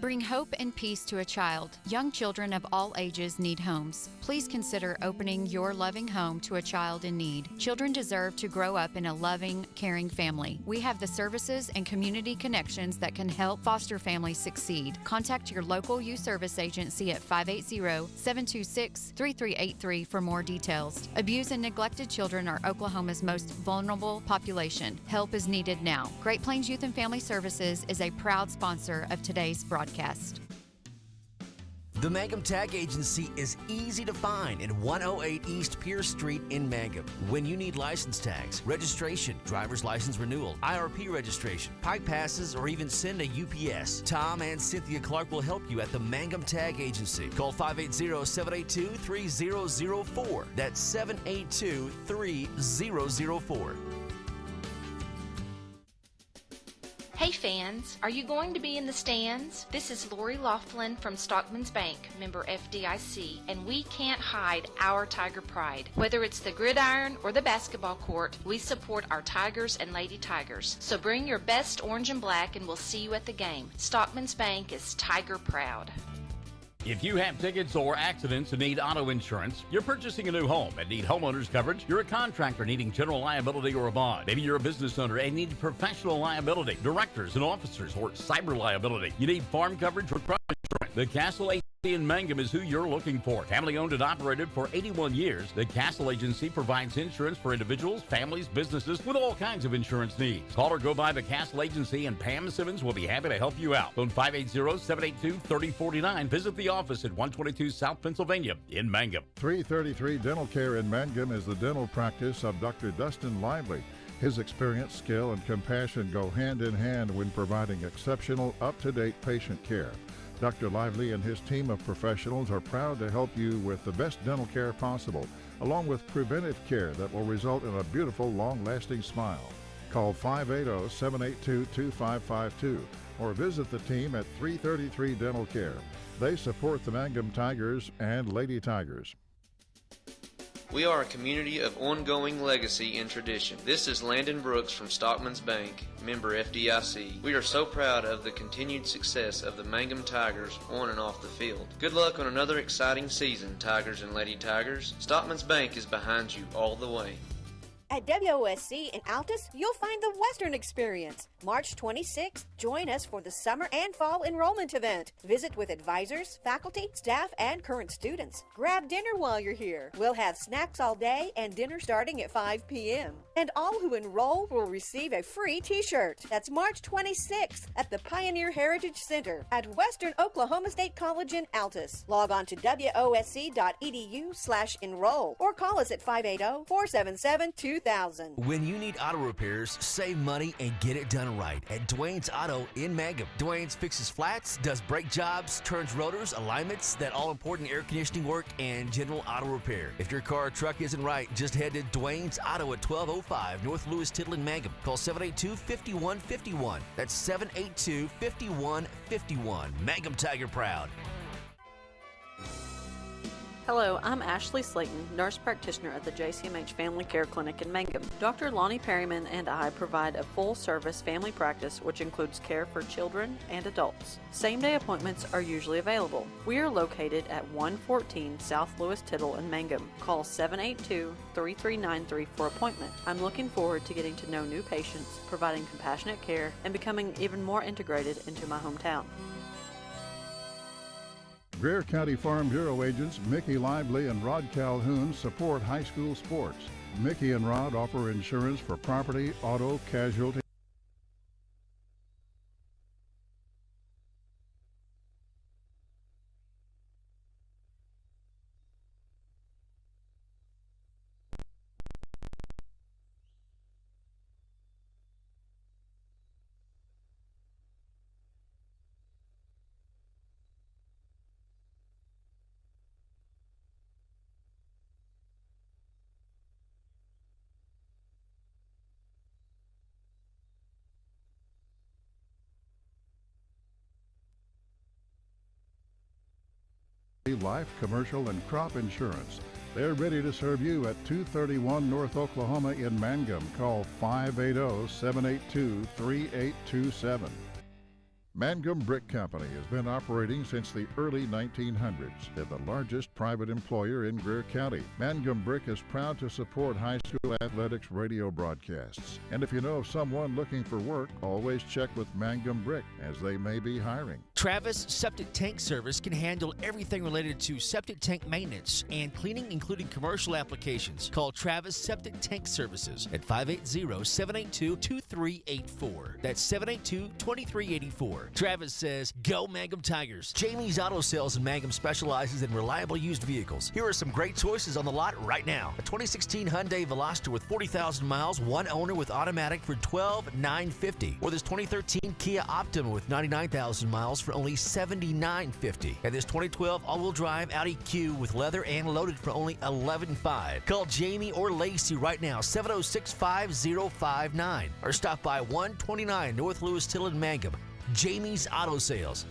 Bring hope and peace to a child. Young children of all ages need homes. Please consider opening your loving home to a child in need. Children deserve to grow up in a loving, caring family. We have the services and community connections that can help foster families succeed. Contact your local youth service agency at 580-726-3383 for more details. Abused and neglected children are Oklahoma's most vulnerable population. Help is needed now. Great Plains Youth and Family Services is a proud sponsor of today's broadcast. The Mangum Tag Agency is easy to find in 108 East Pierce Street in Mangum. When you need license tags, registration, driver's license renewal, IRP registration, pipe passes, or even send a UPS, Tom and Cynthia Clark will help you at the Mangum Tag Agency. Call 580-782-3004. That's 782-3004. Hey fans, are you going to be in the stands? This is Lori Laughlin from Stockman's Bank, member FDIC, and we can't hide our Tiger pride. Whether it's the gridiron or the basketball court, we support our Tigers and Lady Tigers. So bring your best orange and black and we'll see you at the game. Stockman's Bank is Tiger proud. If you have tickets or accidents and need auto insurance, you're purchasing a new home and need homeowners coverage, you're a contractor needing general liability or a bond, maybe you're a business owner and need professional liability, directors and officers, or cyber liability, you need farm coverage or crop insurance, the Castle Agency in Mangum is who you're looking for. Family owned and operated for 81 years, the Castle Agency provides insurance for individuals, families, businesses with all kinds of insurance needs. Call or go by the Castle Agency and Pam Simmons will be happy to help you out. Phone 580-782-3049. Visit the office at 122 South Pennsylvania in Mangum. 333 Dental Care in Mangum is the dental practice of Dr. Dustin Lively. His experience, skill, and compassion go hand in hand when providing exceptional, up-to-date patient care. Dr. Lively and his team of professionals are proud to help you with the best dental care possible, along with preventive care that will result in a beautiful, long-lasting smile. Call 580-782-2552 or visit the team at 333 Dental Care. They support the Mangum Tigers and Lady Tigers. We are a community of ongoing legacy and tradition. This is Landon Brooks from Stockman's Bank, member FDIC. We are so proud of the continued success of the Mangum Tigers on and off the field. Good luck on another exciting season, Tigers and Lady Tigers. Stockman's Bank is behind you all the way. At WOSC in Altus, you'll find the Western Experience. March 26th, join us for the summer and fall enrollment event. Visit with advisors, faculty, staff, and current students. Grab dinner while you're here. We'll have snacks all day and dinner starting at 5 p.m. And all who enroll will receive a free t-shirt. That's March 26th at the Pioneer Heritage Center at Western Oklahoma State College in Altus. Log on to wosc.edu/enroll or call us at 580-477-2000. When you need auto repairs, save money and get it done right at Dwayne's Auto in Mangum. Dwayne's fixes flats, does brake jobs, turns rotors, alignments, that all-important air conditioning work, and general auto repair. If your car or truck isn't right, just head to Dwayne's Auto at 1205 North Lewis Tittle in Mangum. Call 782-5151. That's 782-5151. Mangum Tiger proud. Hello, I'm Ashley Slayton, nurse practitioner at the JCMH Family Care Clinic in Mangum. Dr. Lonnie Perryman and I provide a full-service family practice which includes care for children and adults. Same-day appointments are usually available. We are located at 114 South Lewis Tittle in Mangum. Call 782-3393 for appointment. I'm looking forward to getting to know new patients, providing compassionate care, and becoming even more integrated into my hometown. Greer County Farm Bureau agents Mickey Lively and Rod Calhoun support high school sports. Mickey and Rod offer insurance for property, auto, casualty, life, commercial, and crop insurance. They're ready to serve you at 231 North Oklahoma in Mangum. Call 580-782-3827. Mangum Brick Company has been operating since the early 1900s. They're the largest private employer in Greer County. Mangum Brick is proud to support high school athletics radio broadcasts. And if you know of someone looking for work, always check with Mangum Brick, as they may be hiring. Travis Septic Tank Service can handle everything related to septic tank maintenance and cleaning, including commercial applications. Call Travis Septic Tank Services at 580-782-2384. That's 782-2384. Travis says, go Mangum Tigers. Jamie's Auto Sales in Mangum specializes in reliable used vehicles. Here are some great choices on the lot right now. A 2016 Hyundai Veloster with 40,000 miles, one owner with automatic for $12,950. Or this 2013 Kia Optima with 99,000 miles for only $79,550. And this 2012 all-wheel drive Audi Q with leather and loaded for only $11,500. Call Jamie or Lacey right now, 706-5059. Or stop by 129 North Lewis Till in Mangum. Jamie's Auto Sales.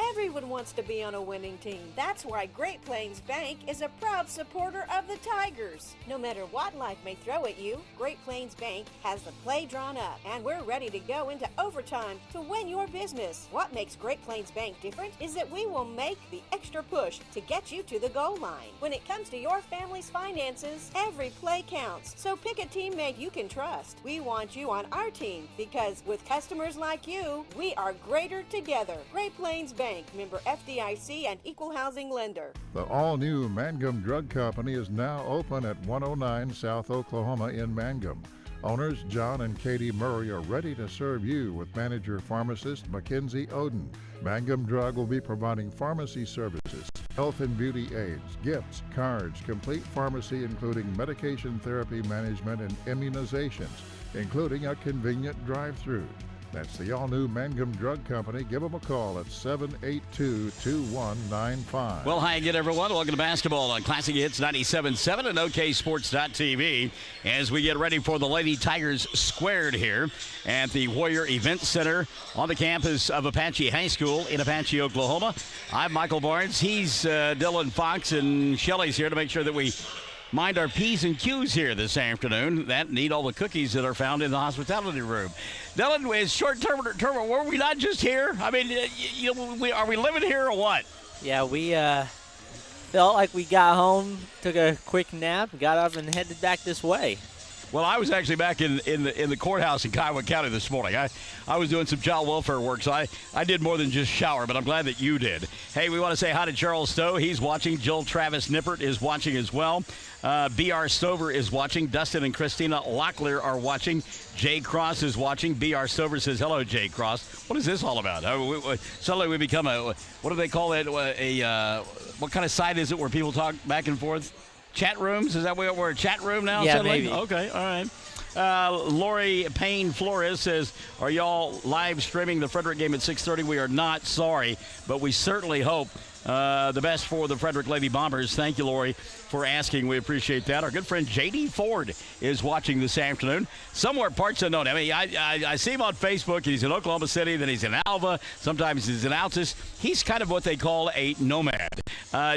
Everyone wants to be on a winning team. That's why Great Plains Bank is a proud supporter of the Tigers. No matter what life may throw at you, Great Plains Bank has the play drawn up, and we're ready to go into overtime to win your business. What makes Great Plains Bank different is that we will make the extra push to get you to the goal line. When it comes to your family's finances, every play counts. So pick a teammate you can trust. We want you on our team because with customers like you, we are greater together. Great Plains Bank, member FDIC and equal housing lender. The all-new Mangum Drug Company is now open at 109 South Oklahoma in Mangum. Owners John and Katie Murray are ready to serve you with manager pharmacist Mackenzie Oden. Mangum Drug will be providing pharmacy services, health and beauty aids, gifts, cards, complete pharmacy including medication therapy management and immunizations, including a convenient drive-through. That's the all-new Mangum Drug Company. Give them a call at 782-2195. Well, hi again, everyone. Welcome to basketball on Classic Hits 97.7 and OKSports.tv as we get ready for the Lady Tigers squared here at the Warrior Event Center on the campus of Apache High School in Apache, Oklahoma. I'm Michael Barnes. He's Dylan Fox, and Shelley's here to make sure that we mind our P's and Q's here this afternoon. That need all the cookies that are found in the hospitality room. Dylan, is short-term, were we not just here? I mean, are we living here or what? Yeah, we felt like we got home, took a quick nap, got up and headed back this way. Well, I was actually back in the courthouse in Kiowa County this morning. I was doing some child welfare work, so I did more than just shower, but I'm glad that you did. Hey, we want to say hi to Charles Stowe. He's watching. Jill Travis Nippert is watching as well. B.R. Stover is watching. Dustin and Christina Locklear are watching. Jay Cross is watching. B.R. Stover says, hello, Jay Cross. What is this all about? Suddenly we become what do they call it? What kind of site is it where people talk back and forth? Chat rooms? Is that where we're a chat room now? Yeah, suddenly? maybe. Okay, all right. Lori Payne Flores says, are y'all live streaming the Frederick game at 6:30? We are not, sorry, but we certainly hope the best for the Frederick Lady Bombers. Thank you, Lori, for asking. We appreciate that. Our good friend J.D. Ford is watching this afternoon. Somewhere parts unknown. I mean, I see him on Facebook. He's in Oklahoma City, then he's in Alva. Sometimes he's in Altus. He's kind of what they call a nomad.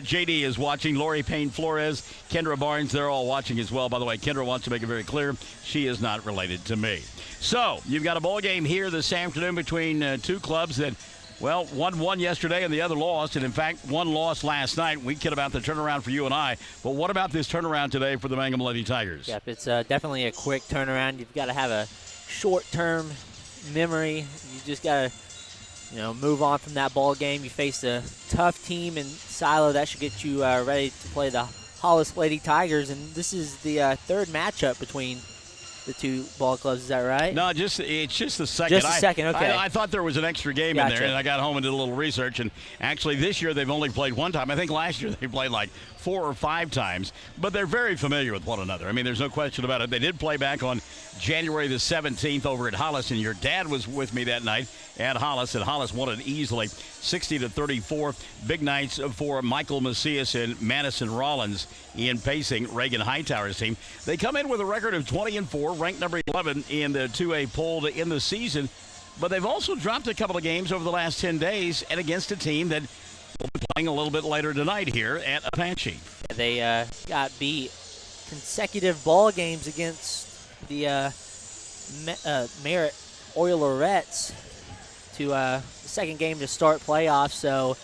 J.D. is watching. Lori Payne Flores, Kendra Barnes, they're all watching as well. By the way, Kendra wants to make it very clear she is not related to me. So, you've got a ball game here this afternoon between two clubs that, well, one won yesterday and the other lost, and in fact, one lost last night. We kid about the turnaround for you and I, but what about this turnaround today for the Mangum Lady Tigers? Yep, it's definitely a quick turnaround. You've got to have a short-term memory. You just got to, move on from that ball game. You face a tough team in Silo. That should get you ready to play the Hollis Lady Tigers, and this is the third matchup between the two ball clubs. Is that right? No, it's just the second. Just the second, okay. I thought there was an extra game in there, and I got home and did a little research, and actually this year they've only played one time. I think last year they played like 4 or 5 times, but they're very familiar with one another. I mean, there's no question about it. They did play back on January the 17th over at Hollis, and your dad was with me that night at Hollis, and Hollis won it easily, 60-34. Big nights for Michael Macias and Madison Rollins in pacing Reagan Hightower's team. They come in with a record of 20-4, ranked number 11 in the 2A poll to end the season, but they've also dropped a couple of games over the last 10 days and against a team that will be playing a little bit later tonight here at Apache. They got beat consecutive ball games against the Merritt Oilerettes. to the second game to start playoffs, so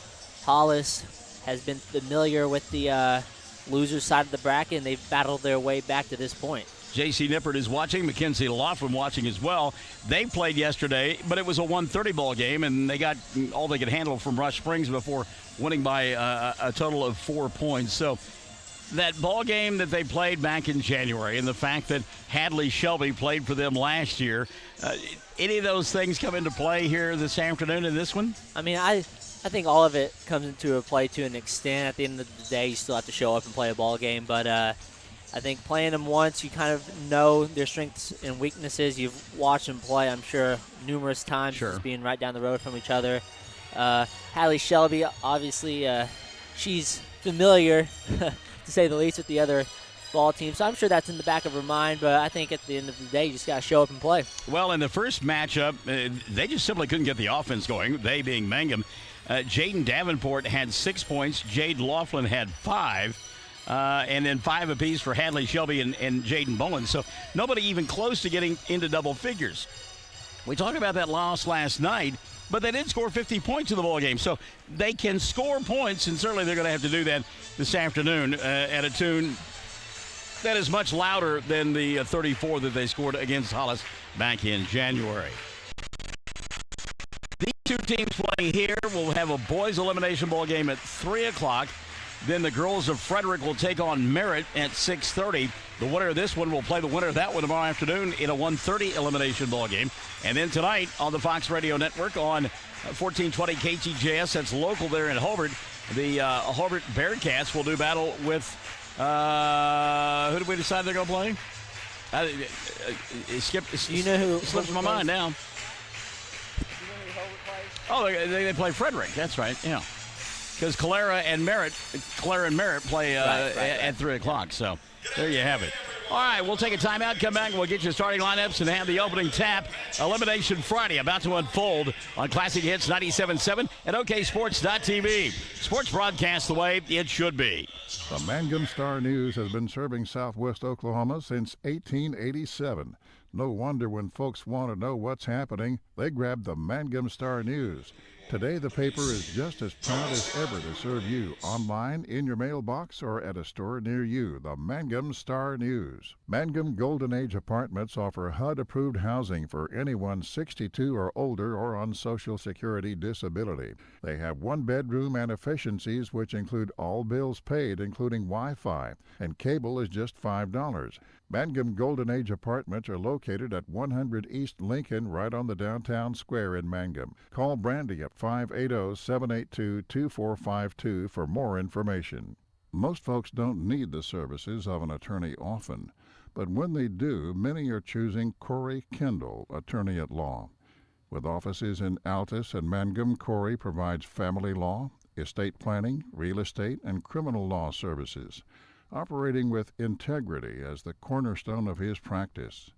Hollis has been familiar with the loser side of the bracket, and they've battled their way back to this point. J.C. Nippert is watching. Mackenzie Laughlin watching as well. They played yesterday, but it was a 1:30 ball game, and they got all they could handle from Rush Springs before winning by a total of 4 points. So that ball game that they played back in January, and the fact that Hadley Shelby played for them last year, any of those things come into play here this afternoon in this one? I mean, I think all of it comes into a play to an extent. At the end of the day, you still have to show up and play a ball game, but I think playing them once, you kind of know their strengths and weaknesses. You've watched them play, I'm sure, numerous times, just being right down the road from each other. Hadley Shelby, obviously, she's familiar, to say the least, with the other ball team. So I'm sure that's in the back of her mind, but I think at the end of the day, you just got to show up and play. Well, in the first matchup, they just simply couldn't get the offense going, they being Mangum. Jaden Davenport had 6 points. Jade Laughlin had 5. And then 5 apiece for Hadley Shelby and Jaden Bowen. So nobody even close to getting into double figures. We talked about that loss last night, but they did score 50 points in the ball game. So they can score points, and certainly they're going to have to do that this afternoon at a tune that is much louder than the 34 that they scored against Hollis back in January. These two teams playing here will have a boys elimination ball game at 3 o'clock. Then the girls of Frederick will take on Merritt at 6:30. The winner of this one will play the winner of that one tomorrow afternoon in a 1:30 elimination ball game. And then tonight on the Fox Radio Network on 1420 KTJS, that's local there in Hobart, the Hobart Bearcats will do battle with, who did we decide they're going to play? You know who slips my mind now. Oh, they play Frederick. That's right, yeah. Because Clara and Merritt play at 3 o'clock. So there you have it. All right, we'll take a timeout, come back, and we'll get you starting lineups and have the opening tap. Elimination Friday about to unfold on Classic Hits 97.7 and OKSports.tv. Sports broadcast the way it should be. The Mangum Star News has been serving southwest Oklahoma since 1887. No wonder when folks want to know what's happening, they grab the Mangum Star News. Today, the paper is just as proud as ever to serve you online, in your mailbox, or at a store near you. The Mangum Star News. Mangum Golden Age Apartments offer HUD-approved housing for anyone 62 or older or on Social Security disability. They have one-bedroom and efficiencies which include all bills paid, including Wi-Fi, and cable is just $5. Mangum Golden Age Apartments are located at 100 East Lincoln, right on the downtown square in Mangum. Call Brandy at 580-782-2452 for more information. Most folks don't need the services of an attorney often, but when they do, many are choosing Corey Kendall, attorney at law. With offices in Altus and Mangum, Corey provides family law, estate planning, real estate, and criminal law services, operating with integrity as the cornerstone of his practice.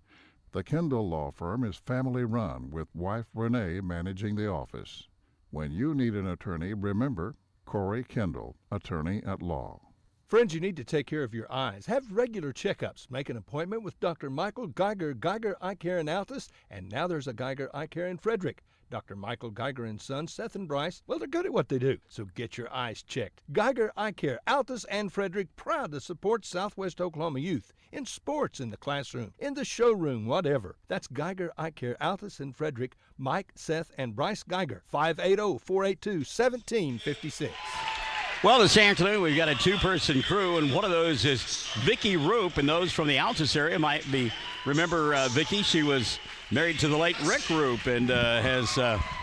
The Kendall Law Firm is family-run, with wife Renee managing the office. When you need an attorney, remember Corey Kendall, attorney at law. Friends, you need to take care of your eyes. Have regular checkups. Make an appointment with Dr. Michael Geiger, Geiger Eye Care in Altus, and now there's a Geiger Eye Care in Frederick. Dr. Michael Geiger and Sons, Seth and Bryce, well, they're good at what they do, so get your eyes checked. Geiger Eye Care, Altus and Frederick, proud to support Southwest Oklahoma youth in sports, in the classroom, in the showroom, whatever. That's Geiger Eye Care, Altus and Frederick. Mike, Seth, and Bryce Geiger, 580-482-1756. Well, this afternoon we've got a two-person crew, and one of those is Vicki Roop, and those from the Altus area might remember Vicki. She was married to the late Rick Roop and has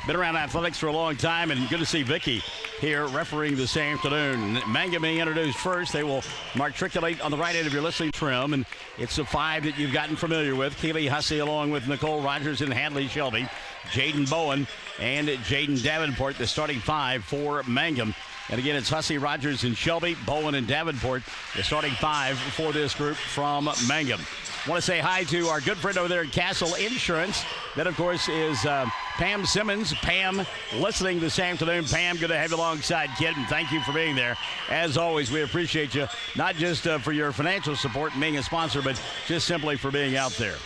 been around athletics for a long time, and good to see Vicki here refereeing this afternoon. Mangum being introduced first. They will matriculate on the right end of your listening trim, and it's the 5 that you've gotten familiar with. Keely Hussey along with Nicole Rogers and Hadley Shelby, Jaden Bowen, and Jaden Davenport, the starting 5 for Mangum. And again, it's Hussey, Rogers, and Shelby, Bowen, and Davenport, the starting 5 for this group from Mangum. Want to say hi to our good friend over there at Castle Insurance. That, of course, is Pam Simmons. Pam, listening this afternoon. Pam, good to have you alongside Kid, and thank you for being there. As always, we appreciate you, not just for your financial support and being a sponsor, but just simply for being out there.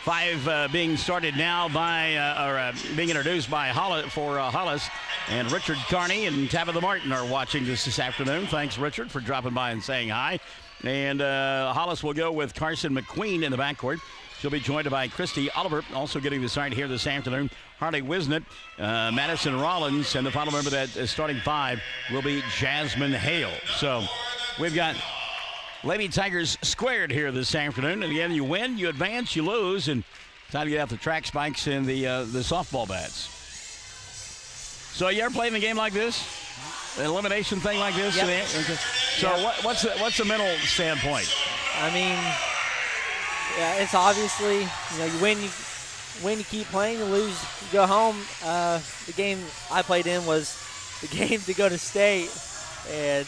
5 being started now by, being introduced by Hollis. And Richard Carney and Tabitha Martin are watching this afternoon. Thanks, Richard, for dropping by and saying hi. And Hollis will go with Carson McQueen in the backcourt. She'll be joined by Christy Oliver, also getting the start here this afternoon. Harley Wisnett, Madison Rollins, and the final member that is starting 5 will be Jasmine Hale. So we've got Lady Tigers squared here this afternoon. And again, you win, you advance, you lose, and time to get out the track spikes and the softball bats. So you ever played in a game like this? An elimination thing like this? Yep. Okay. So Yep. what's the mental standpoint? I mean, yeah, it's obviously, you win, you keep playing, you lose, you go home. The game I played in was the game to go to state, and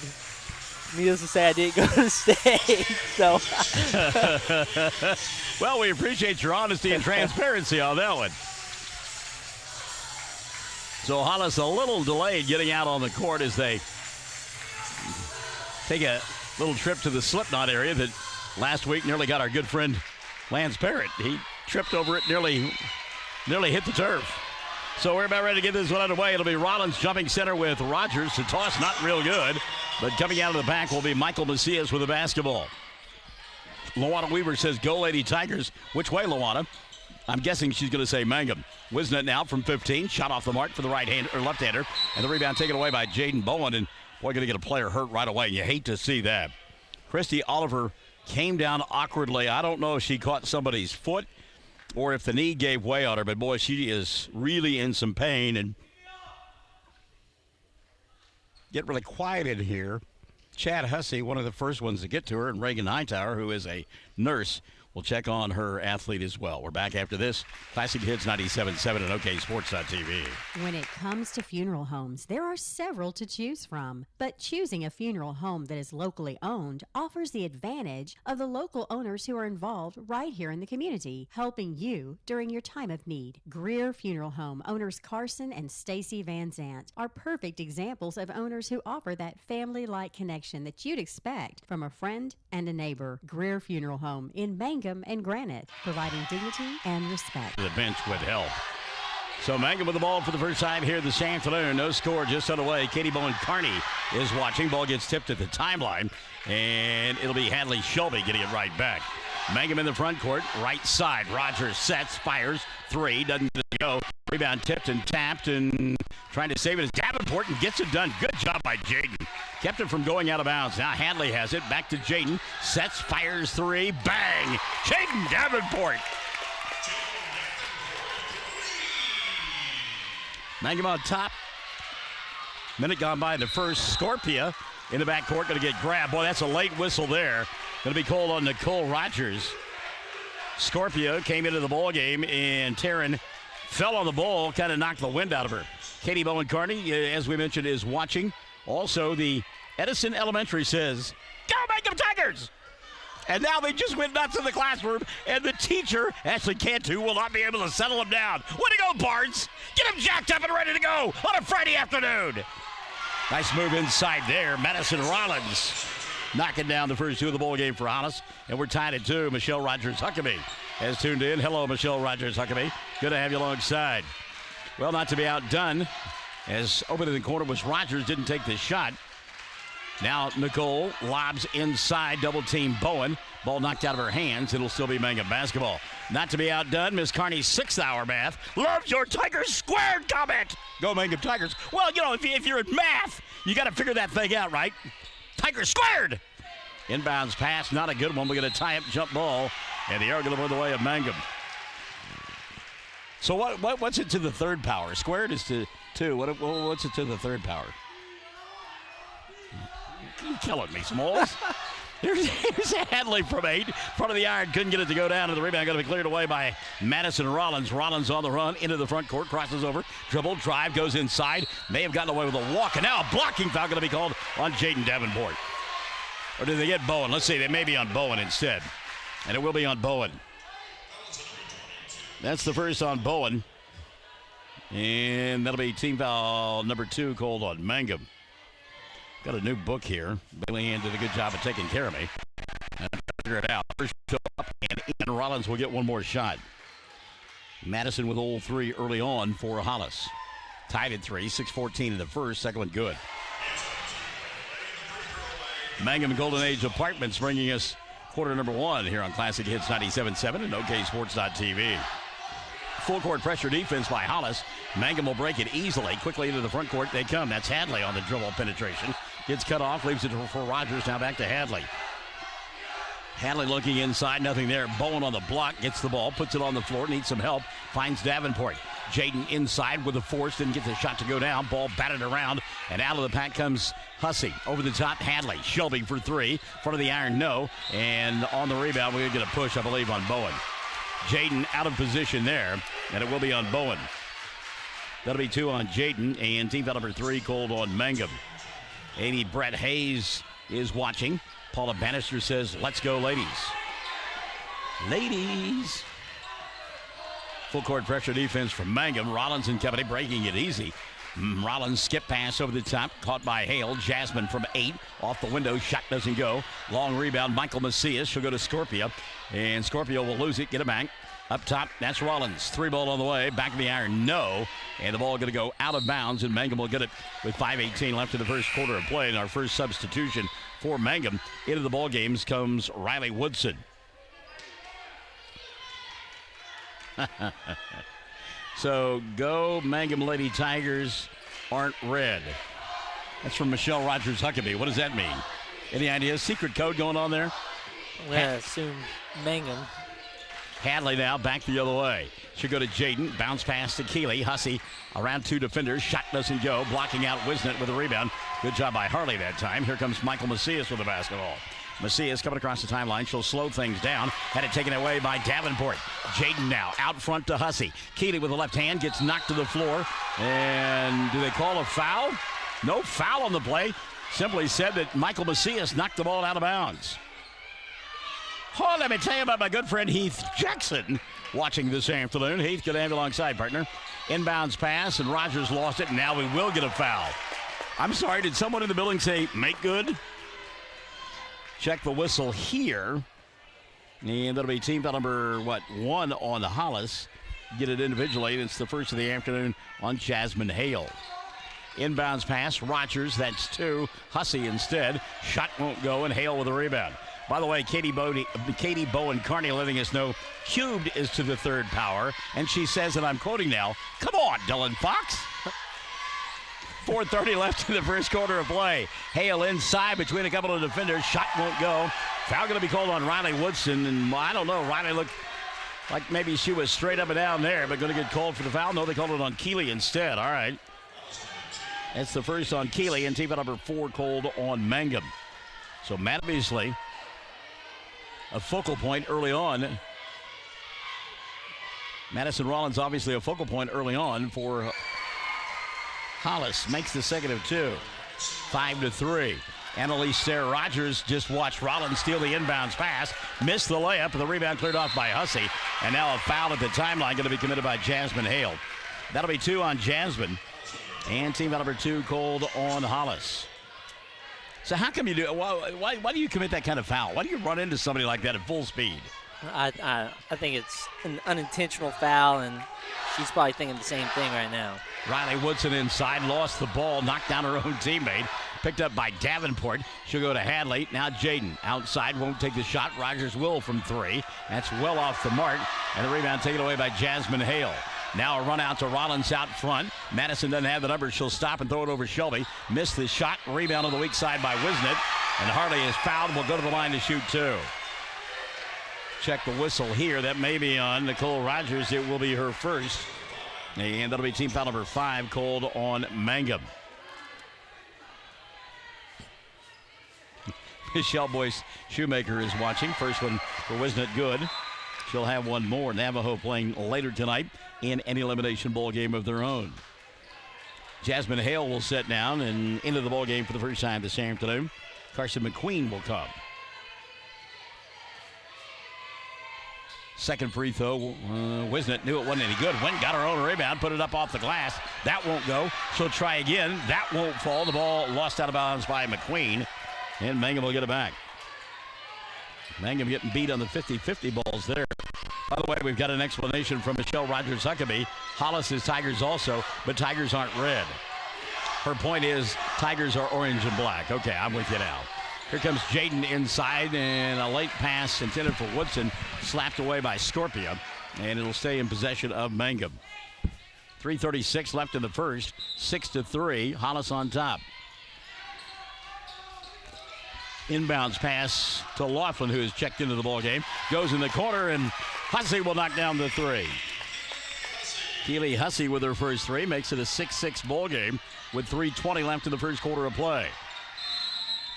needless to say, I didn't go to state. So, well, we appreciate your honesty and transparency on that one. So Hollis a little delayed getting out on the court as they take a little trip to the Slipknot area that last week nearly got our good friend Lance Parrott. He tripped over it, nearly hit the turf. So we're about ready to get this one underway. It'll be Rollins jumping center with Rogers. The toss not real good, but coming out of the back will be Michael Macias with the basketball. Luana Weaver says, "Go Lady Tigers." Which way, Luana? I'm guessing she's going to say Mangum. Wisnett now from 15. Shot off the mark for the left-hander. And the rebound taken away by Jaden Bowen. And boy, going to get a player hurt right away. You hate to see that. Christy Oliver came down awkwardly. I don't know if she caught somebody's foot or if the knee gave way on her. But boy, she is really in some pain. And get really quiet in here. Chad Hussey, one of the first ones to get to her, and Reagan Hightower, who is a nurse, will check on her athlete as well. We're back after this. Classic Hits 97.7 and OKSports.tv. When it comes to funeral homes, there are several to choose from. But choosing a funeral home that is locally owned offers the advantage of the local owners who are involved right here in the community, helping you during your time of need. Greer Funeral Home owners Carson and Stacy Van Zant are perfect examples of owners who offer that family-like connection that you'd expect from a friend and a neighbor. Greer Funeral Home in Mangum and Granite, providing dignity and respect. The bench would help. So Mangum with the ball for the first time here this afternoon. No score just underway. Katie Bowen Carney is watching. Ball gets tipped at the timeline, and it'll be Hadley Shelby getting it right back. Mangum in the front court, right side. Rogers sets, fires, 3, doesn't go. Rebound tipped and tapped, and trying to save it is Davenport and gets it done. Good job by Jaden. Kept it from going out of bounds. Now Hadley has it. Back to Jaden. Sets, fires, 3, bang! Jaden Davenport. Mangum on top. Minute gone by in the first. Scorpia in the backcourt going to get grabbed. Boy, that's a late whistle there. Going to be called on Nicole Rogers. Scorpio came into the ball game, and Taryn fell on the ball, kind of knocked the wind out of her. Katie Bowen Carney, as we mentioned, is watching. Also, the Edison Elementary says, "Go Mangum Tigers!" And now they just went nuts in the classroom, and the teacher, Ashley Cantu, will not be able to settle them down. Way to go, Barnes! Get them jacked up and ready to go on a Friday afternoon. Nice move inside there. Madison Rollins knocking down the first 2 of the ball game for Hollis. And we're tied at 2. Michelle Rogers-Huckabee has tuned in. Hello, Michelle Rogers-Huckabee. Good to have you alongside. Well, not to be outdone, as open in the corner was Rogers, didn't take the shot. Now Nicole lobs inside, double team Bowen. Ball knocked out of her hands. It'll still be Mangum basketball. Not to be outdone, Miss Carney's 6th-hour math. Loves your Tigers squared comment. Go Mangum Tigers. Well, if you're in math, you got to figure that thing out, right? Tigers squared. Inbounds pass, not a good one. We get a tie-up jump ball, and the arrow going to go the way of Mangum. So what's it to the third power? Squared is to 2. What's it to the third power? You're killing me, Smalls. Here's Hadley from 8. Front of the iron, couldn't get it to go down, and the rebound going to be cleared away by Madison Rollins. Rollins on the run into the front court, crosses over, dribble, drive, goes inside. May have gotten away with a walk, and now a blocking foul going to be called on Jaden Davenport. Or did they get Bowen? Let's see, they may be on Bowen instead. And it will be on Bowen. That's the first on Bowen. And that'll be team foul number 2 called on Mangum. Got a new book here. Bailey Ann did a good job of taking care of me. And figure it out. First up and in. Rollins will get one more shot. Madison with all three early on for Hollis. Tied at 3, 6:14 in the first. Second one good. Mangum Golden Age Apartments bringing us quarter number 1 here on Classic Hits 97.7 and OKSports.tv. Full court pressure defense by Hollis. Mangum will break it easily. Quickly into the front court they come. That's Hadley on the dribble penetration. Gets cut off, leaves it for Rogers. Now back to Hadley. Hadley looking inside, nothing there. Bowen on the block, gets the ball, puts it on the floor, needs some help, finds Davenport. Jaden inside with a force, didn't get the shot to go down. Ball batted around, and out of the pack comes Hussey. Over the top, Hadley. Shelby for 3. Front of the iron, no. And on the rebound, we're going to get a push, I believe, on Bowen. Jaden out of position there, and it will be on Bowen. That'll be 2 on Jaden, and team foul number 3 called on Mangum. Amy Brett Hayes is watching. Paula Bannister says, let's go, ladies. Ladies. Full court pressure defense from Mangum. Rollins and company breaking it easy. Rollins skip pass over the top, caught by Hale. Jasmine from 8, off the window, shot doesn't go. Long rebound, Michael Macias. She'll go to Scorpio, and Scorpio will lose it, get it back. Up top, that's Rollins. 3 ball on the way, back of the iron, no. And the ball going to go out of bounds, and Mangum will get it with 5:18 left in the first quarter of play. And our first substitution for Mangum into the ball games comes Riley Woodson. So go Mangum Lady Tigers aren't red. That's from Michelle Rogers Huckabee. What does that mean? Any ideas? Secret code going on there? I'm going to assume Mangum. Hadley now back the other way. Should go to Jaden. Bounce pass to Keeley. Hussey around 2 defenders. Shot doesn't go. Blocking out Wisnett with a rebound. Good job by Harley that time. Here comes Michael Macias with the basketball. Macias coming across the timeline. She'll slow things down. Had it taken away by Davenport. Jaden now out front to Hussey. Keeley with the left hand gets knocked to the floor. And do they call a foul? No foul on the play. Simply said that Michael Macias knocked the ball out of bounds. Oh, let me tell you about my good friend Heath Jackson watching this afternoon. Heath, good to have you alongside, partner. Inbounds pass, and Rogers lost it, and now we will get a foul. I'm sorry, did someone in the building say, make good? Check the whistle here. And that'll be team foul number, 1 on the Hollis. Get it individually, and it's the first of the afternoon on Jasmine Hale. Inbounds pass, Rogers, that's 2. Hussey instead. Shot won't go, and Hale with a rebound. By the way, Katie Bowen Carney letting us know cubed is to the 3rd power. And she says, and I'm quoting now, come on, Dylan Fox. 4:30 left in the first quarter of play. Hale inside between a couple of defenders. Shot won't go. Foul going to be called on Riley Woodson. And I don't know, Riley looked like maybe she was straight up and down there, but going to get called for the foul. No, they called it on Keeley instead. All right. That's the first on Keeley, and team foul number 4 called on Mangum. So Matt Beasley, a focal point early on. Madison Rollins obviously a focal point early on for Hollis. Makes the second of 2. 5-3. Annalise Sarah Rogers just watched Rollins steal the inbounds pass. Missed the layup, and the rebound cleared off by Hussey. And now a foul at the timeline going to be committed by Jasmine Hale. That'll be 2 on Jasmine. And team foul number 2 called on Hollis. So how come you do? Why do you commit that kind of foul? Why do you run into somebody like that at full speed? I think it's an unintentional foul, and she's probably thinking the same thing right now. Riley Woodson inside, lost the ball, knocked down her own teammate. Picked up by Davenport. She'll go to Hadley. Now Jaden outside, won't take the shot. Rogers will from 3. That's well off the mark. And the rebound taken away by Jasmine Hale. Now a run out to Rollins out front. Madison doesn't have the numbers. She'll stop and throw it over Shelby. Missed the shot. Rebound on the weak side by Wisnett. And Harley is fouled. Will go to the line to shoot 2. Check the whistle here. That may be on Nicole Rogers. It will be her first. And that'll be team foul number 5 called on Mangum. Michelle Boyce Shoemaker is watching. First one for Wisnett, good. She'll have one more. Navajo playing later tonight in an elimination bowl game of their own. Jasmine Hale will sit down and into the ball game for the first time this afternoon. Carson McQueen will come. Second free throw, Wisnett knew it wasn't any good. Went, got her own rebound, put it up off the glass. That won't go. She'll try again. That won't fall. The ball lost out of bounds by McQueen. And Mangum will get it back. Mangum getting beat on the 50-50 balls there. By the way, we've got an explanation from Michelle Rogers-Huckabee. Hollis is Tigers also, but Tigers aren't red. Her point is Tigers are orange and black. Okay, I'm with you now. Here comes Jaden inside, and a late pass intended for Woodson, slapped away by Scorpia, and it'll stay in possession of Mangum. 3:36 left in the first, 6-3, Hollis on top. Inbounds pass to Laughlin, who has checked into the ball game. Goes in the corner, and Hussey will knock down the three. Keely Hussey with her first three makes it a 6-6 ball game with 3:20 left in the first quarter of play.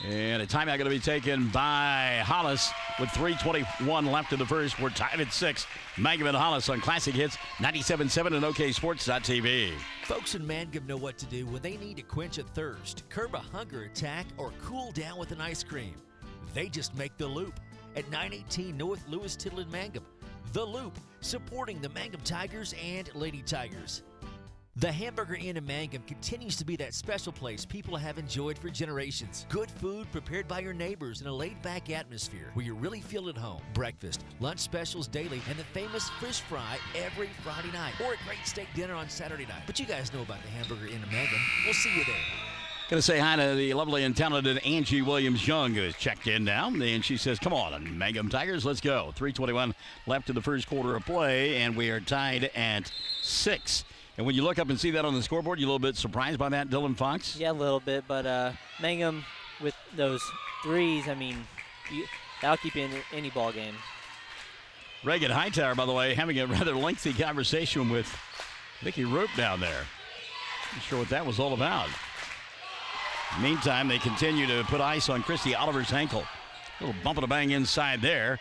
And a timeout going to be taken by Hollis with 3:21 left in the first. We're tied at 6. Mangum and Hollis on Classic Hits 97.7 and OKSports.tv. Folks in Mangum know what to do when they need to quench a thirst, curb a hunger attack, or cool down with an ice cream. They just make the Loop at 918 North Lewis Tittle in Mangum. The Loop, supporting the Mangum Tigers and Lady Tigers. The Hamburger Inn in Mangum continues to be that special place people have enjoyed for generations. Good food prepared by your neighbors in a laid-back atmosphere where you really feel at home. Breakfast, lunch specials daily, and the famous fish fry every Friday night. Or a great steak dinner on Saturday night. But you guys know about the Hamburger Inn in Mangum. We'll see you there. Going to say hi to the lovely and talented Angie Williams-Young, who has checked in now. And she says, come on, Mangum Tigers, let's go. 3:21 left in the first quarter of play, and we are tied at 6. And when you look up and see that on the scoreboard, you a little bit surprised by that, Dylan Fox? Yeah, a little bit, but Mangum with those threes, I mean, that'll keep you in any ball game. Reagan Hightower, by the way, having a rather lengthy conversation with Vicky Roop down there. Not sure what that was all about. Meantime, they continue to put ice on Christy Oliver's ankle. A little bump and a bang inside there.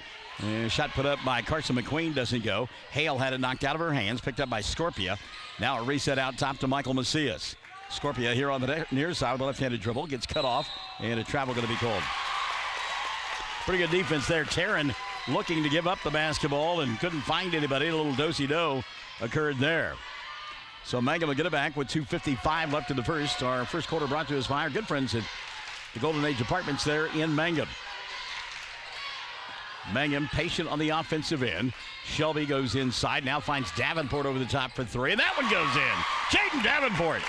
Shot put up by Carson McQueen doesn't go. Hale had it knocked out of her hands, picked up by Scorpia. Now a reset out top to Michael Macias. Scorpia here on the near side with a left-handed dribble. Gets cut off, and a travel going to be called. Pretty good defense there. Taryn looking to give up the basketball and couldn't find anybody. A little do-si-do occurred there. So Mangum will get it back with 2:55 left in the first. Our first quarter brought to us by our good friends at the Golden Age Apartments there in Mangum. Mangum patient on the offensive end. Shelby goes inside, now finds Davenport over the top for three, and that one goes in. Jaden Davenport.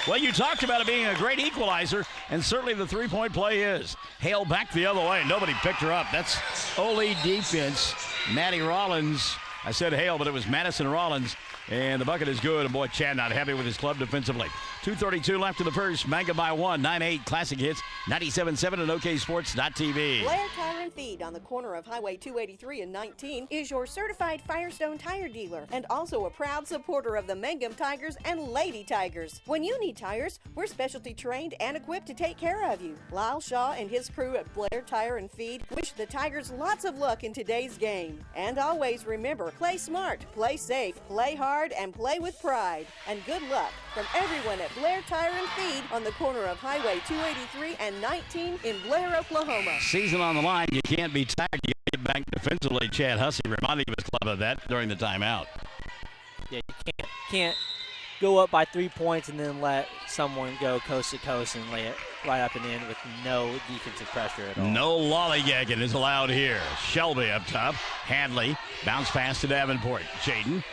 Well, you talked about it being a great equalizer, and certainly the three-point play is. Hale back the other way. Nobody picked her up. That's Ole defense. Maddie Rollins. I said Hale, but it was Madison Rollins. And the bucket is good. And boy, Chad not happy with his club defensively. 2:32 left in the first. Mangum by 1. 9-8 Classic Hits. 97.7 and OKSports.tv. Blair Tire and Feed on the corner of Highway 283 and 19 is your certified Firestone tire dealer and also a proud supporter of the Mangum Tigers and Lady Tigers. When you need tires, we're specialty trained and equipped to take care of you. Lyle Shaw and his crew at Blair Tire and Feed wish the Tigers lots of luck in today's game. And always remember, play smart, play safe, play hard, and play with pride. And good luck from everyone at Blair Tire and Feed on the corner of Highway 283 and 19 in Blair, Oklahoma. Season on the line. You can't be tired. You get back defensively. Chad Hussey reminding his club of that during the timeout. Yeah, you can't go up by 3 points and then let someone go coast to coast and lay it right up and in with no defensive pressure at all. No lollygagging is allowed here. Shelby up top. Hadley. Bounce pass to Davenport. Jaden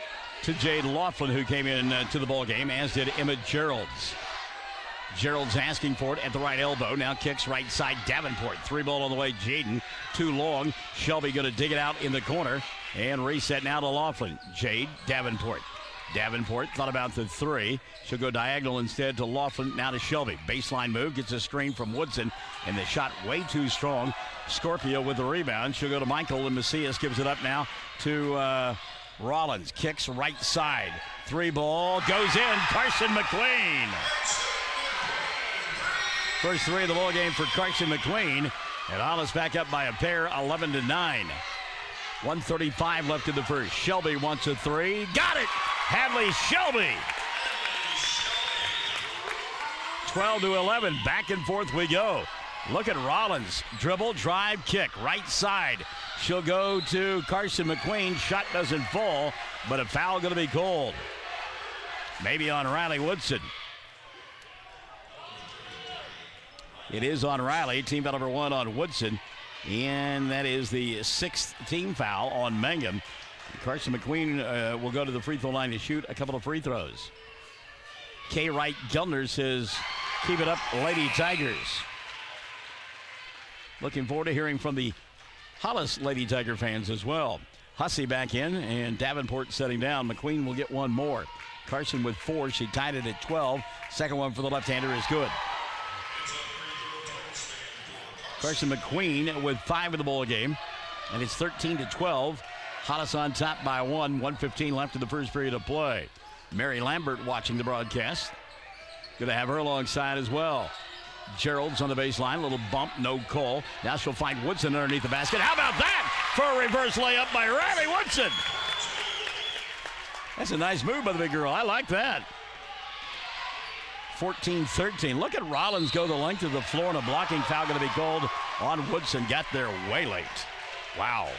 to Jade Laughlin, who came in to the ball game, as did Emma Geralds. Gerald's asking for it at the right elbow. Now kicks right side. Davenport. 3-ball on the way. Jaden. Too long. Shelby going to dig it out in the corner. And reset now to Laughlin. Jade. Davenport. Davenport thought about the three. She'll go diagonal instead to Laughlin. Now to Shelby. Baseline move. Gets a screen from Woodson. And the shot way too strong. Scorpio with the rebound. She'll go to Michael. And Macias gives it up now to Rollins. Kicks right side. 3-ball. Goes in. Carson McQueen. First three of the ball game for Carson McQueen. And Hollis back up by a pair, 11-9. 1:35 left in the first. Shelby wants a three. Got it! Hadley Shelby. 12-11. Back and forth we go. Look at Rollins. Dribble, drive, kick. Right side. She'll go to Carson McQueen. Shot doesn't fall, but a foul going to be called. Maybe on Riley Woodson. It is on Riley. Team foul number 1 on Woodson. And that is the 6th team foul on Mangum. Carson McQueen will go to the free throw line to shoot a couple of free throws. K. Wright Gelner says, keep it up, Lady Tigers. Looking forward to hearing from the Hollis Lady Tiger fans as well. Hussey back in, and Davenport setting down. McQueen will get one more. Carson with 4. She tied it at 12. Second one for the left-hander is good. Carson McQueen with 5 in the ball game, and it's 13-12. Hollis on top by 1. 1:15 left in the first period of play. Mary Lambert watching the broadcast. Going to have her alongside as well. Gerald's on the baseline. Little bump, no call. Now she'll find Woodson underneath the basket. How about that for a reverse layup by Riley Woodson? That's a nice move by the big girl. I like that. 14-13. Look at Rollins go the length of the floor, and a blocking foul going to be called on Woodson. Got there way late. Wow.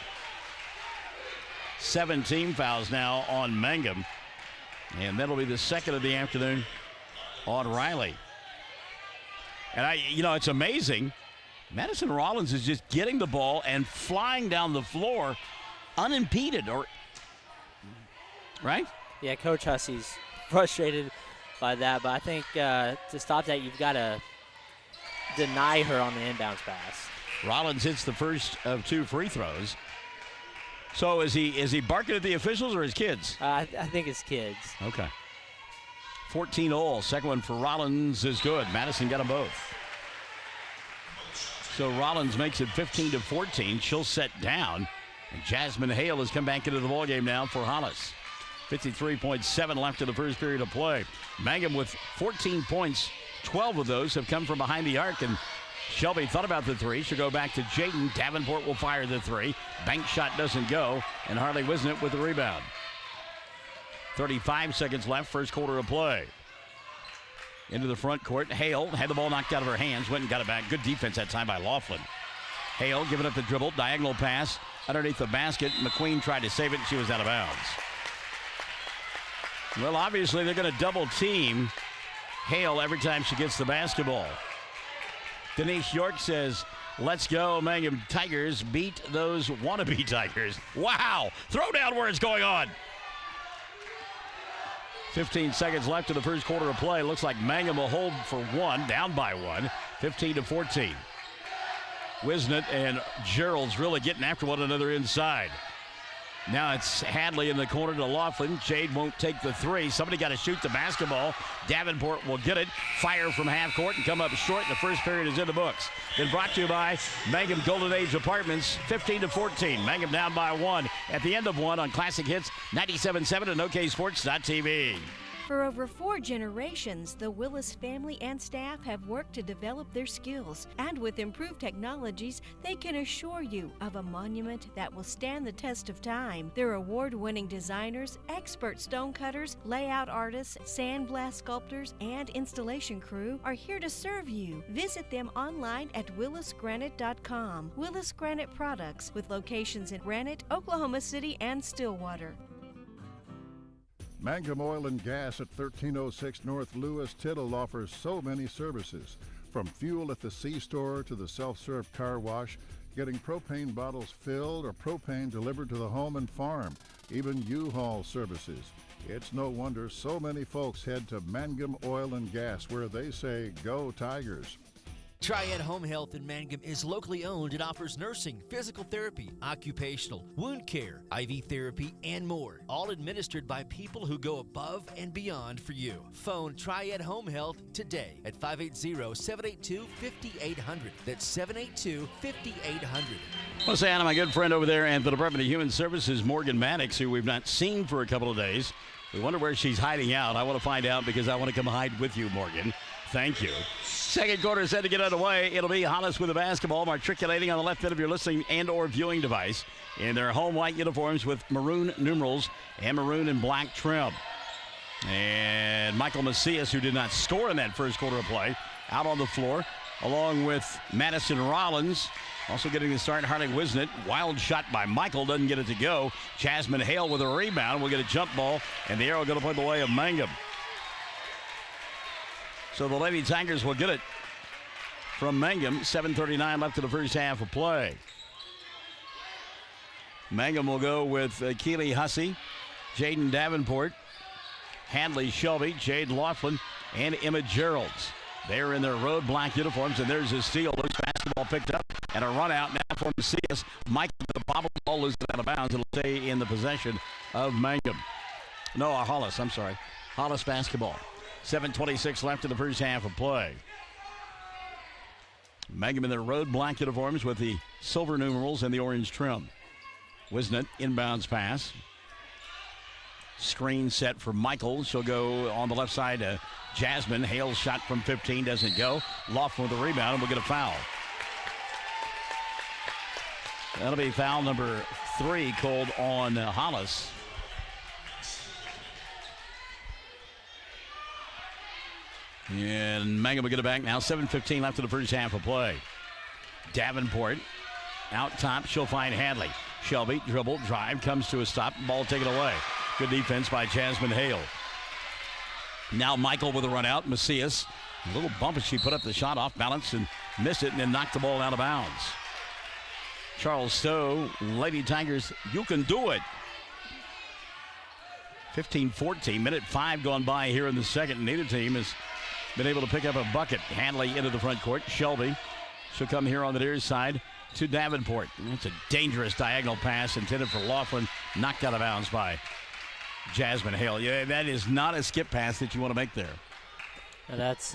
17 fouls now on Mangum. And that'll be the second of the afternoon on Riley. And it's amazing. Madison Rollins is just getting the ball and flying down the floor unimpeded, right? Yeah, Coach Hussey's frustrated by that, but I think to stop that, you've got to deny her on the inbounds pass. Rollins hits the first of 2 free throws. So is he barking at the officials or his kids? I think it's kids. Okay. 14 all. Second one for Rollins is good. Madison got them both. So Rollins makes it 15-14. She'll set down. And Jasmine Hale has come back into the ballgame now for Hollis. 53.7 left in the first period of play. Mangum with 14 points. 12 of those have come from behind the arc. And Shelby thought about the 3. She'll go back to Jaden. Davenport will fire the 3. Bank shot doesn't go. And Harley Wisnett with the rebound. 35 seconds left, first quarter of play. Into the front court. Hale had the ball knocked out of her hands. Went and got it back. Good defense that time by Laughlin. Hale giving up the dribble. Diagonal pass underneath the basket. McQueen tried to save it. She was out of bounds. Well, obviously they're going to double team Hale every time she gets the basketball. Denise York says, let's go, Mangum Tigers. Beat those wannabe Tigers. Wow. Throw down where it's going on. 15 seconds left in the first quarter of play. Looks like Mangum will hold for 1, down by 1, 15-14. Wisnett and Gerald's really getting after one another inside. Now it's Hadley in the corner to Laughlin. Jade won't take the 3. Somebody got to shoot the basketball. Davenport will get it. Fire from half court and come up short. The first period is in the books. Been brought to you by Mangum Golden Age Apartments, 15-14. Mangum down by 1 at the end of 1 on Classic Hits 97.7 and OKSports.tv. For over 4 generations, the Willis family and staff have worked to develop their skills, and with improved technologies, they can assure you of a monument that will stand the test of time. Their award-winning designers, expert stonecutters, layout artists, sandblast sculptors, and installation crew are here to serve you. Visit them online at willisgranite.com. Willis Granite Products, with locations in Granite, Oklahoma City, and Stillwater. Mangum Oil and Gas at 1306 North Lewis Tittle offers so many services. From fuel at the C-store to the self-serve car wash, getting propane bottles filled or propane delivered to the home and farm, even U-Haul services. It's no wonder so many folks head to Mangum Oil and Gas, where they say, go Tigers. Triad Home Health in Mangum is locally owned and offers nursing, physical therapy, occupational, wound care, IV therapy, and more. All administered by people who go above and beyond for you. Phone Triad Home Health today at 580-782-5800. That's 782-5800. I want to say hi to my good friend over there at the Department of Human Services, Morgan Maddox, who we've not seen for a couple of days. We wonder where she's hiding out. I want to find out because I want to come hide with you, Morgan. Thank you. Second quarter is set to get underway. It'll be Hollis with the basketball, matriculating on the left end of your listening and or viewing device in their home white uniforms with maroon numerals and maroon and black trim. And Michael Macias, who did not score in that first quarter of play, out on the floor, along with Madison Rollins. Also getting the start, Harley Wisnett. Wild shot by Michael, doesn't get it to go. Jasmine Hale with a rebound. We'll get a jump ball, and the arrow going to play the way of Mangum. So the Lady Tigers will get it. from Mangum. 7:39 left in the first half of play. Mangum will go with Keely Hussey, Jaden Davenport, Hadley Shelby, Jade Laughlin, and Emma Geralds. They're in their road black uniforms, and there's a steal. Loose basketball picked up, and a run out now from Macias. Mike, the ball is out of bounds. It'll stay in the possession of Mangum. No, Hollis, I'm sorry. Hollis basketball. 7:26 left in the first half of play. Mangum in their road black uniforms with the silver numerals and the orange trim. Wisnett inbounds pass. Screen set for Michael. She'll go on the left side to Jasmine. Hale's shot from 15 doesn't go. Laughlin with the rebound and we'll get a foul. That'll be foul number 3 called on Hollis. And Mangum will get it back now. 7:15 left in the first half of play. Davenport out top. She'll find Hadley. Shelby, dribble, drive, comes to a stop. Ball taken away. Good defense by Jasmine Hale. Now Michael with a run out. Macias, a little bump as she put up the shot off balance and missed it and then knocked the ball out of bounds. Charles Stowe, Lady Tigers, you can do it. 15-14, minute 5 gone by here in the second. Neither team has been able to pick up a bucket. Hanley into the front court. Shelby, she'll come here on the near side to Davenport. It's a dangerous diagonal pass intended for Laughlin. Knocked out of bounds by Jasmine Hale. Yeah, that is not a skip pass that you want to make there. That's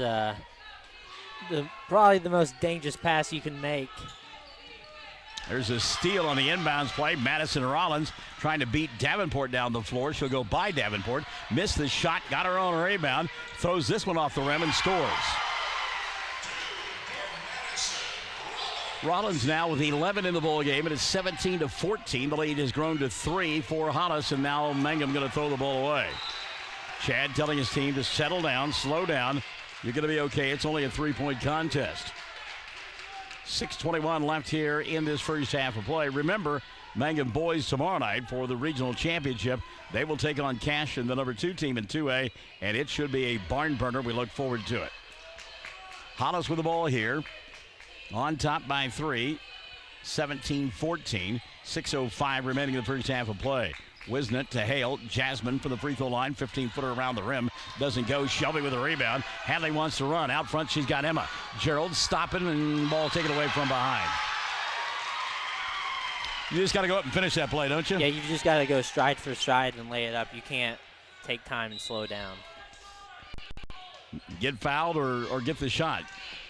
probably the most dangerous pass you can make. There's a steal on the inbounds play. Madison Rollins trying to beat Davenport down the floor. She'll go by Davenport. Missed the shot, got her own rebound. Throws this one off the rim and scores. Rollins now with 11 in the ball game. It is 17-14. The lead has grown to 3 for Hollis, and now Mangum going to throw the ball away. Chad telling his team to settle down, slow down. You're going to be okay. It's only a 3-point contest. 6:21 left here in this first half of play. Remember, Mangum boys tomorrow night for the regional championship. They will take on Cash and the number 2 team in 2A, and it should be a barn burner. We look forward to it. Hollis with the ball here. On top by 3. 17-14. 6:05 remaining in the first half of play. Wisnett to Hale. Jasmine for the free throw line. 15-footer around the rim. Doesn't go. Shelby with a rebound. Hadley wants to run. Out front, she's got Emma. Gerald stopping and ball taken away from behind. You just got to go up and finish that play, don't you? Yeah, you just got to go stride for stride and lay it up. You can't take time and slow down. Get fouled or get the shot.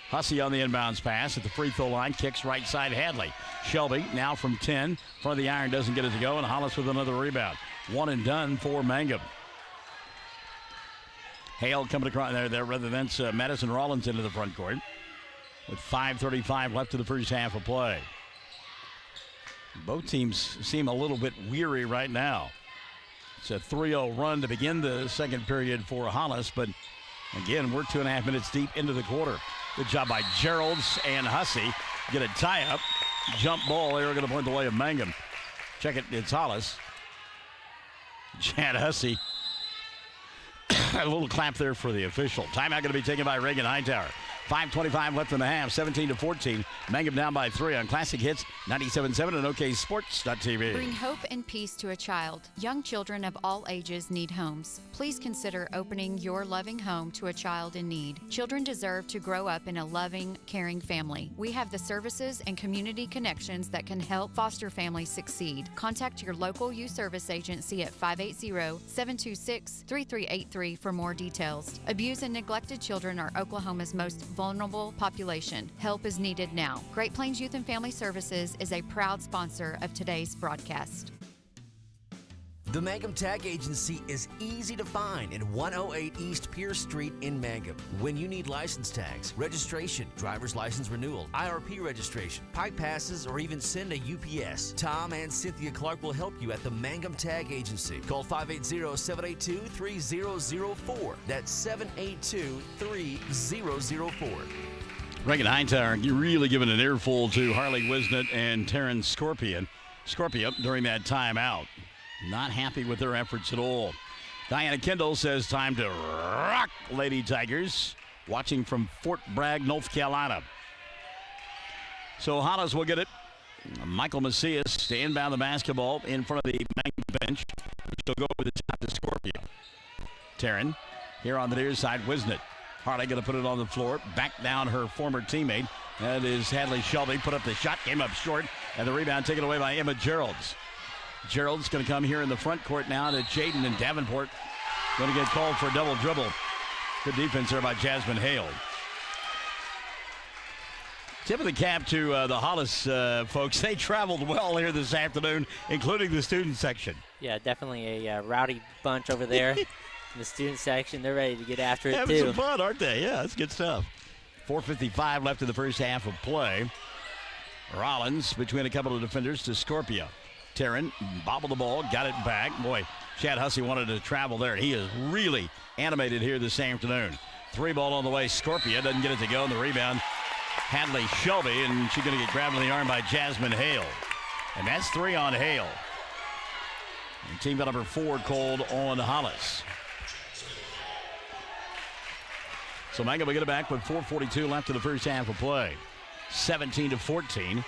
Hussey on the inbounds pass at the free throw line. Kicks right side Hadley. Shelby now from 10. Front of the iron doesn't get it to go. And Hollis with another rebound. One and done for Mangum. Hale coming across there rather than Madison Rollins into the front court. With 5:35 left in the first half of play. Both teams seem a little bit weary right now. It's a 3-0 run to begin the second period for Hollis. But again, we're 2.5 minutes deep into the quarter. Good job by Geralds and Hussey. Get a tie-up. Jump ball. They're going to point the way of Mangum. Check it. It's Hollis. Chad Hussey. A little clap there for the official. Timeout going to be taken by Reagan Hightower. 5:25 left in the half. 17-14. Mangum down by 3 on Classic Hits 97.7 and OKSports.tv. Bring hope and peace to a child. Young children of all ages need homes. Please consider opening your loving home to a child in need. Children deserve to grow up in a loving, caring family. We have the services and community connections that can help foster families succeed. Contact your local youth service agency at 580-726-3383 for more details. Abused and neglected children are Oklahoma's most vulnerable population. Help is needed now. Great Plains Youth and Family Services is a proud sponsor of today's broadcast. The Mangum Tag Agency is easy to find in 108 East Pierce Street in Mangum. When you need license tags, registration, driver's license renewal, IRP registration, pipe passes, or even send a UPS, Tom and Cynthia Clark will help you at the Mangum Tag Agency. Call 580-782-3004. That's 782-3004. Reagan Hightower, you're really giving an earful to Harley Wisnett and Taryn Scorpio during that timeout. Not happy with their efforts at all. Diana Kendall says time to rock, Lady Tigers. Watching from Fort Bragg, North Carolina. So Hollis will get it. Michael Macias to inbound the basketball in front of the Mangum bench. She'll go over the top to Scorpio. Taryn here on the near side. Wisnett. Harley going to put it on the floor. Back down her former teammate. That is Hadley Shelby. Put up the shot. Came up short. And the rebound taken away by Emma Geralds. Gerald's going to come here in the front court now to Jaden, and Davenport going to get called for a double dribble. Good defense there by Jasmine Hale. Tip of the cap to the Hollis folks. They traveled well here this afternoon, including the student section. Yeah, definitely a rowdy bunch over there in the student section. They're ready to get after it, Having too. some fun, aren't they? Yeah, that's good stuff. 4:55 left in the first half of play. Rollins between a couple of defenders to Scorpio. Taryn bobbled the ball, got it back. Boy, Chad Hussey wanted to travel there. He is really animated here this afternoon. 3 ball on the way. Scorpio doesn't get it to go, and the rebound, Hadley Shelby, and she's going to get grabbed in the arm by Jasmine Hale. And that's 3 on Hale. And team number 4 called on Hollis. So Mangum will get it back with 4:42 left in the first half of play. 17-14.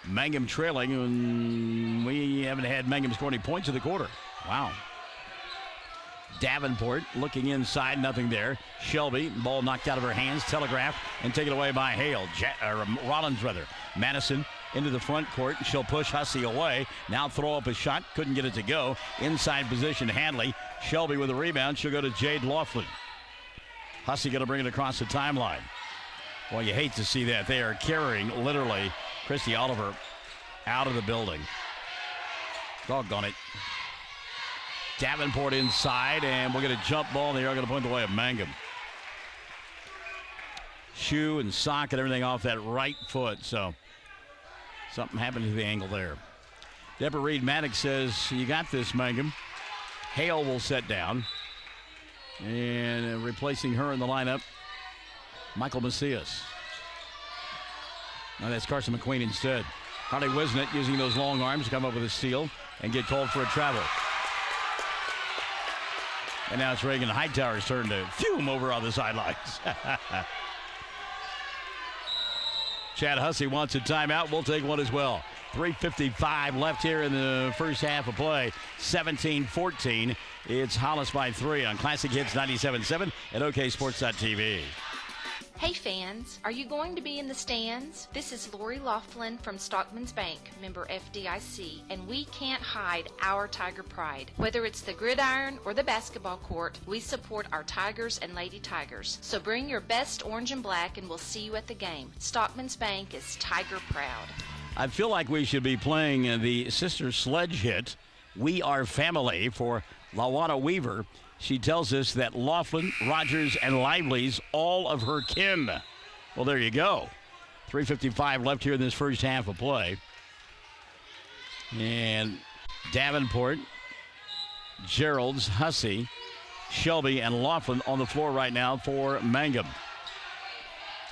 Mangum trailing, and we haven't had Mangum score any points in the quarter. Wow. Davenport looking inside, nothing there. Shelby, ball knocked out of her hands, telegraphed, and taken away by Hale. Rollins, rather. Madison into the front court. She'll push Hussey away. Now throw up a shot. Couldn't get it to go. Inside position, Hadley. Shelby with a rebound. She'll go to Jade Laughlin. Hussey going to bring it across the timeline. Well, you hate to see that. They are carrying, literally, Christy Oliver out of the building. Doggone it. Davenport inside, and we'll get a jump ball, and they are going to point the way of Mangum. Shoe and sock and everything off that right foot, so something happened to the ankle there. Deborah Reed-Maddox says, you got this, Mangum. Hale will set down. And replacing her in the lineup, Michael Macias. Now that's Carson McQueen instead. Harley Wisnett using those long arms to come up with a steal and get called for a travel. And now it's Reagan Hightower's turn to fume over on the sidelines. Chad Hussey wants a timeout. We'll take one as well. 3:55 left here in the first half of play. 17-14. It's Hollis by 3 on Classic Hits 97.7 at OKSports.tv. Hey fans, are you going to be in the stands? This is Lori Laughlin from Stockman's Bank, member FDIC, and we can't hide our Tiger pride. Whether it's the gridiron or the basketball court, we support our Tigers and Lady Tigers. So bring your best orange and black and we'll see you at the game. Stockman's Bank is Tiger proud. I feel like we should be playing the Sister Sledge hit, We Are Family, for LaWanna Weaver. She tells us that Laughlin, Rogers, and Lively's all of her kin. Well, there you go. 3:55 left here in this first half of play. And Davenport, Gerald's, Hussey, Shelby, and Laughlin on the floor right now for Mangum.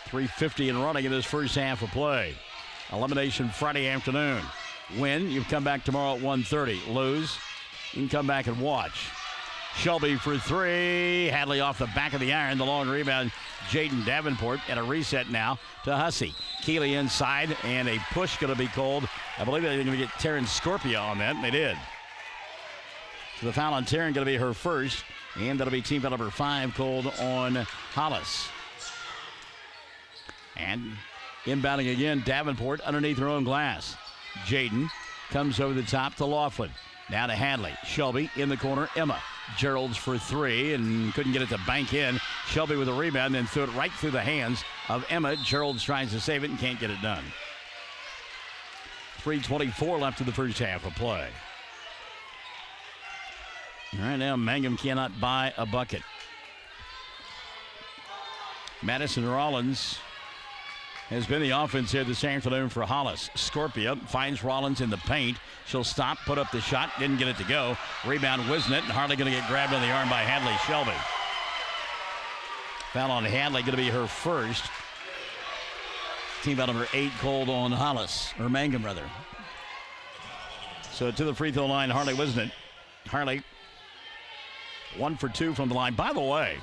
3:50 and running in this first half of play. Elimination Friday afternoon. Win, you come back tomorrow at 1:30. Lose, you can come back and watch. Shelby for 3. Hadley off the back of the iron. The long rebound, Jaden Davenport. And a reset now to Hussey. Keeley inside, and a push going to be called. I believe they're going to get Taryn Scorpio on that, and they did. So the foul on Taryn going to be her first, and that'll be team foul number 5 called on Hollis. And inbounding again, Davenport underneath her own glass. Jaden comes over the top to Laughlin. Now to Hadley. Shelby in the corner. Emma. Gerald's for 3 and couldn't get it to bank in. Shelby with a rebound, then threw it right through the hands of Emma. Gerald's tries to save it and can't get it done. 3:24 left in the first half of play. Right now, Mangum cannot buy a bucket. Madison Rollins has been the offense here this afternoon for Hollis. Scorpio finds Rollins in the paint. She'll stop, put up the shot, didn't get it to go. Rebound Wisnett, and Harley going to get grabbed on the arm by Hadley Shelby. Foul on Hadley going to be her first. Team foul number 8 called on Hollis, or Mangum rather. So to the free throw line, Harley Wisnett. Harley 1 for 2 from the line. By the way,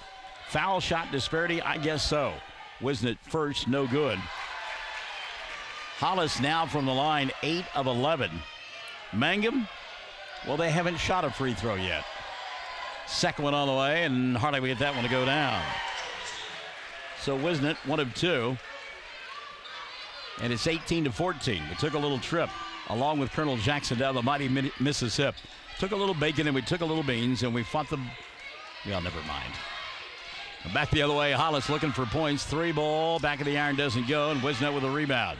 foul shot disparity, I guess so. Wisnett first, no good. Hollis now from the line, 8 of 11. Mangum, well, they haven't shot a free throw yet. Second one on the way, and hardly we get that one to go down. So Wisnett, 1 of 2. And it's 18-14. We took a little trip along with Colonel Jackson down the mighty Mississippi. Took a little bacon and we took a little beans and we fought them. Well, never mind. Back the other way, Hollis looking for points. 3 ball, back of the iron doesn't go, and Wisnett with a rebound.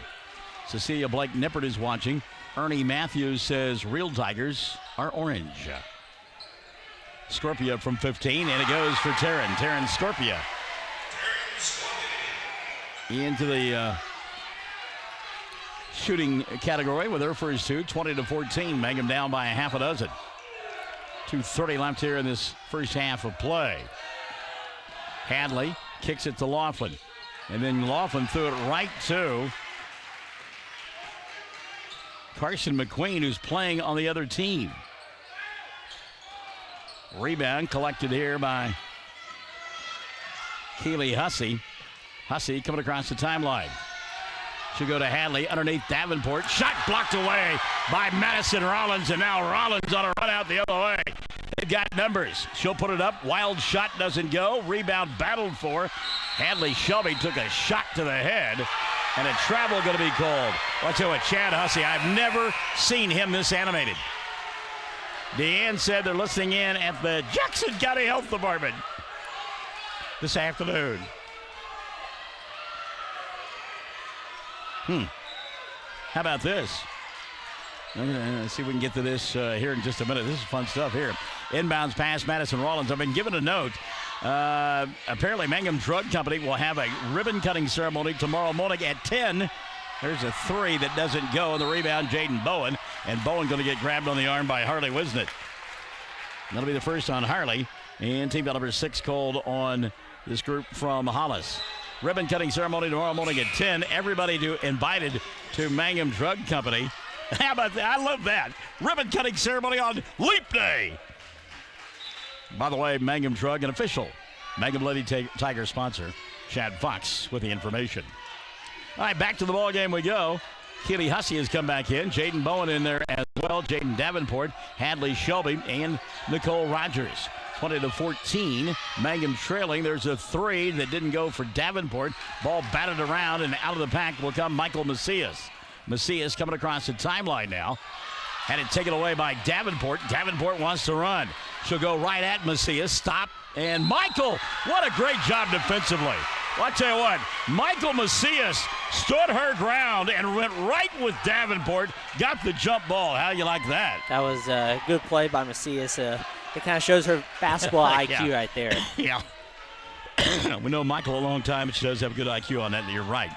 Cecilia Blake Nippert is watching. Ernie Matthews says real Tigers are orange. Scorpia from 15, and it goes for Taryn. Taryn Scorpia into the shooting category with her first 2, 20-14. Mangum down by a half a dozen. 2:30 left here in this first half of play. Hadley kicks it to Laughlin. And then Laughlin threw it right to Carson McQueen, who's playing on the other team. Rebound collected here by Keely Hussey. Hussey coming across the timeline. She'll go to Hadley underneath Davenport. Shot blocked away by Madison Rollins, and now Rollins on a run out the other way. They've got numbers. She'll put it up. Wild shot doesn't go. Rebound battled for. Hadley Shelby took a shot to the head, and a travel going to be called. Watch out with Chad Hussey. I've never seen him this animated. Deanne said they're listening in at the Jackson County Health Department this afternoon. How about this? Let's see if we can get to this here in just a minute. This is fun stuff here. Inbounds pass, Madison Rollins. I've been given a note. Apparently, Mangum Drug Company will have a ribbon-cutting ceremony tomorrow morning at 10. There's a 3 that doesn't go, and the rebound, Jaden Bowen. And Bowen going to get grabbed on the arm by Harley Wisnett. That'll be the first on Harley. And team number 6 called on this group from Hollis. Ribbon cutting ceremony tomorrow morning at 10. Everybody invited to Mangum Drug Company. How about that? I love that. Ribbon cutting ceremony on Leap Day. By the way, Mangum Drug, an official Mangum Lady Tiger sponsor. Chad Fox with the information. All right, back to the ball game we go. Keely Hussey has come back in. Jaden Bowen in there as well. Jaden Davenport, Hadley Shelby, and Nicole Rogers. 20-14. Mangum trailing. There's a 3 that didn't go for Davenport. Ball batted around, and out of the pack will come Michael Macias. Macias coming across the timeline now. Had it taken away by Davenport. Davenport wants to run. She'll go right at Macias. Stop. And Michael, what a great job defensively. Well, I tell you what, Michael Macias stood her ground and went right with Davenport. Got the jump ball. How you like that? That was a good play by Macias. It kind of shows her basketball IQ right there. Yeah. We know Michael a long time, but she does have a good IQ on that, and you're right.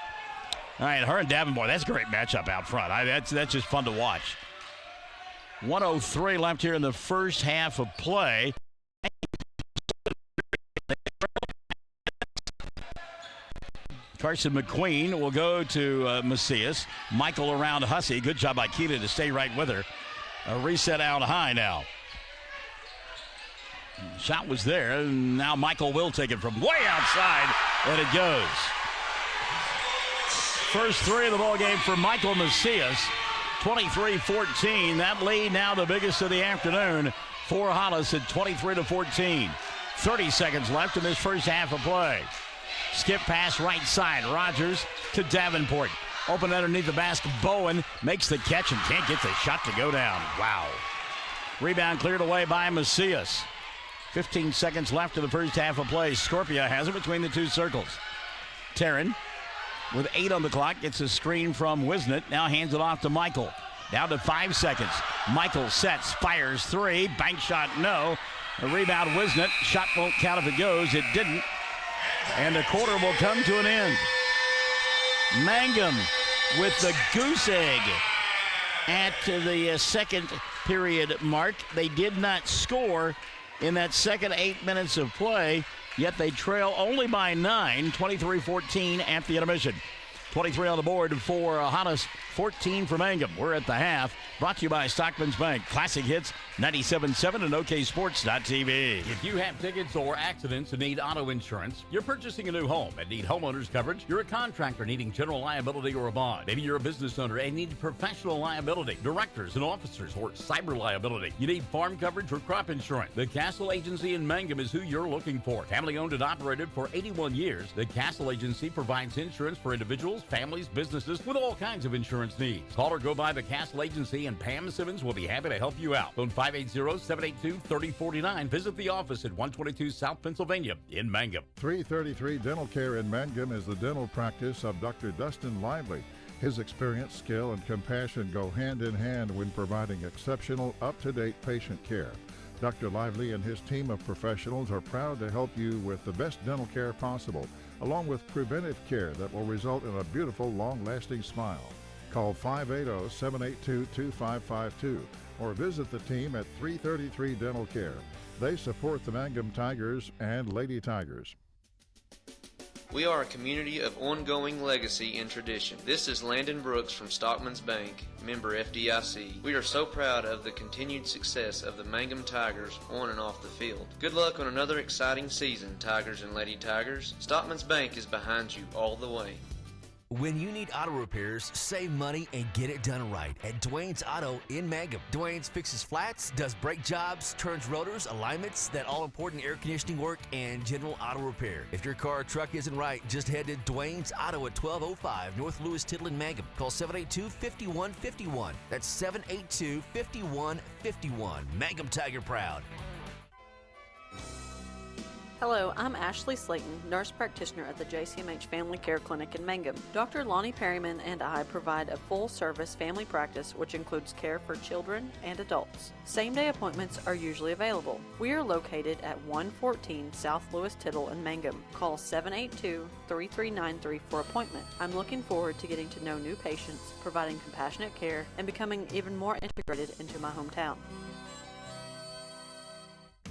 All right, her and Davenport, that's a great matchup out front. That's just fun to watch. 1:03 left here in the first half of play. Carson McQueen will go to Macias. Michael around Hussey. Good job by Keely to stay right with her. A reset out high now. Shot was there, and now Michael will take it from way outside, and it goes. First 3 of the ball game for Michael Macias. 23-14. That lead now the biggest of the afternoon for Hollis at 23-14. 30 seconds left in this first half of play. Skip pass right side. Rogers to Davenport. Open underneath the basket. Bowen makes the catch and can't get the shot to go down. Wow. Rebound cleared away by Macias. 15 seconds left in the first half of play. Scorpia has it between the 2 circles. Taryn, with 8 on the clock, gets a screen from Wisnett. Now hands it off to Michael. Down to 5 seconds. Michael sets, fires 3. Bank shot, no. A rebound, Wisnett. Shot won't count if it goes. It didn't. And the quarter will come to an end. Mangum with the goose egg at the second period mark. They did not score in that second 8 minutes of play, yet they trail only by 9, 23-14 at the intermission. 23 on the board for Hollis, 14 for Mangum. We're at the half. Brought to you by Stockman's Bank. Classic hits, 97.7 and OKSports.tv. If you have tickets or accidents and need auto insurance, you're purchasing a new home and need homeowners coverage, you're a contractor needing general liability or a bond. Maybe you're a business owner and need professional liability, directors and officers, or cyber liability. You need farm coverage or crop insurance. The Castle Agency in Mangum is who you're looking for. Family owned and operated for 81 years, the Castle Agency provides insurance for individuals, families, businesses with all kinds of insurance needs. Call or go by the Castle Agency and Pam Simmons will be happy to help you out. Phone 580-782-3049. Visit the office at 122 South Pennsylvania in Mangum. 333 Dental Care in Mangum is the dental practice of Dr. Dustin Lively. His experience, skill, and compassion go hand in hand when providing exceptional, up-to-date patient care. Dr. Lively and his team of professionals are proud to help you with the best dental care possible, along with preventive care that will result in a beautiful, long-lasting smile. Call 580-782-2552 or visit the team at 333 Dental Care. They support the Mangum Tigers and Lady Tigers. We are a community of ongoing legacy and tradition. This is Landon Brooks from Stockman's Bank, member FDIC. We are so proud of the continued success of the Mangum Tigers on and off the field. Good luck on another exciting season, Tigers and Lady Tigers. Stockman's Bank is behind you all the way. When you need auto repairs, save money and get it done right at Dwayne's Auto in Mangum. Dwayne's fixes flats, does brake jobs, turns rotors, alignments, that all-important air conditioning work, and general auto repair. If your car or truck isn't right, just head to Dwayne's Auto at 1205 North Lewis Tittle in Mangum. Call 782-5151. That's 782-5151. Mangum Tiger proud. Hello, I'm Ashley Slayton, nurse practitioner at the JCMH Family Care Clinic in Mangum. Dr. Lonnie Perryman and I provide a full-service family practice which includes care for children and adults. Same-day appointments are usually available. We are located at 114 South Lewis Tittle in Mangum. Call 782-3393 for appointment. I'm looking forward to getting to know new patients, providing compassionate care, and becoming even more integrated into my hometown.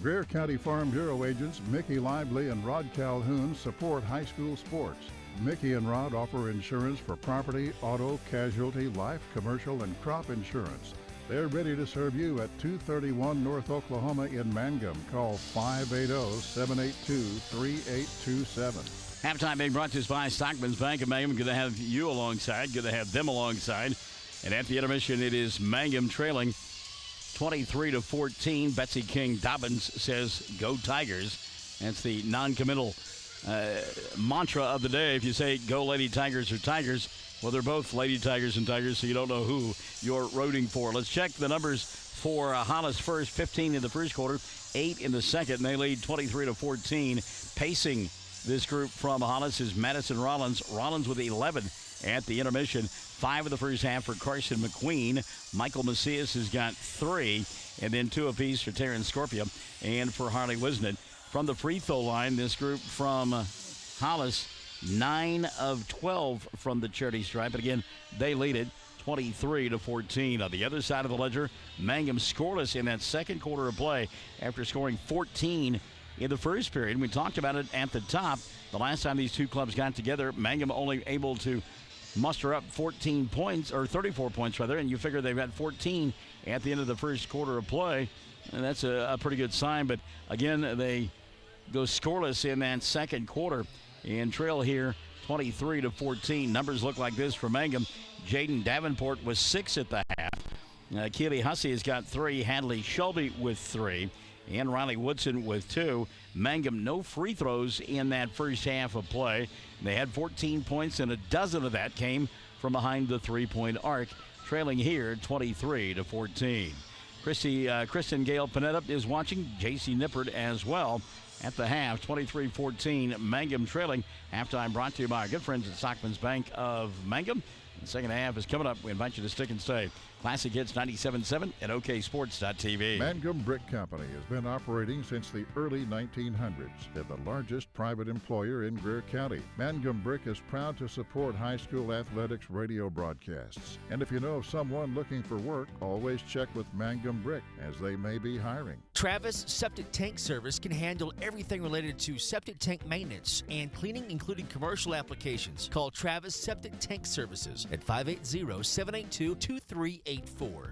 Greer County Farm Bureau agents Mickey Lively and Rod Calhoun support high school sports. Mickey and Rod offer insurance for property, auto, casualty, life, commercial, and crop insurance. They're ready to serve you at 231 North Oklahoma in Mangum. Call 580-782-3827. Halftime being brought to us by Stockman's Bank of Mangum. Good to have you alongside. Good to have them alongside. And at the intermission, it is Mangum trailing 23-14. Betsy King Dobbins says, "Go Tigers." That's the non-committal mantra of the day. If you say, "Go Lady Tigers" or Tigers, well, they're both Lady Tigers and Tigers, so you don't know who you're rooting for. Let's check the numbers for Hollis first. 15 in the first quarter, 8 in the second, and they lead 23-14. Pacing this group from Hollis is Madison Rollins. Rollins with 11 at the intermission. 5 in the first half for Carson McQueen. Michael Macias has got 3, and then 2 apiece for Terrence Scorpio and for Harley Wisnett. From the free throw line, this group from Hollis, 9 of 12 from the charity stripe. But again, they lead it 23-14. On the other side of the ledger, Mangum scoreless in that second quarter of play after scoring 14 in the first period. We talked about it at the top. The last time these two clubs got together, Mangum only able to muster up 14 points, or 34 points rather, and you figure they've had 14 at the end of the first quarter of play, and that's a pretty good sign. But again, they go scoreless in that second quarter and trail here 23-14. Numbers look like this for Mangum. Jaden Davenport was 6 at the half. Keely Hussey has got 3. Hadley Shelby with 3. And Riley Woodson with 2. Mangum, no free throws in that first half of play. They had 14 points, and a dozen of that came from behind the three-point arc, trailing here 23-14. Kristen Gale Panetta is watching. J.C. Nippert as well at the half, 23-14. Mangum trailing. Halftime brought to you by our good friends at Stockman's Bank of Mangum. The second half is coming up. We invite you to stick and stay. Classic Hits 97.7 and OKSports.tv. Mangum Brick Company has been operating since the early 1900s. They're the largest private employer in Greer County. Mangum Brick is proud to support high school athletics radio broadcasts. And if you know of someone looking for work, always check with Mangum Brick, as they may be hiring. Travis Septic Tank Service can handle everything related to septic tank maintenance and cleaning, including commercial applications. Call Travis Septic Tank Services at 580-782-2384.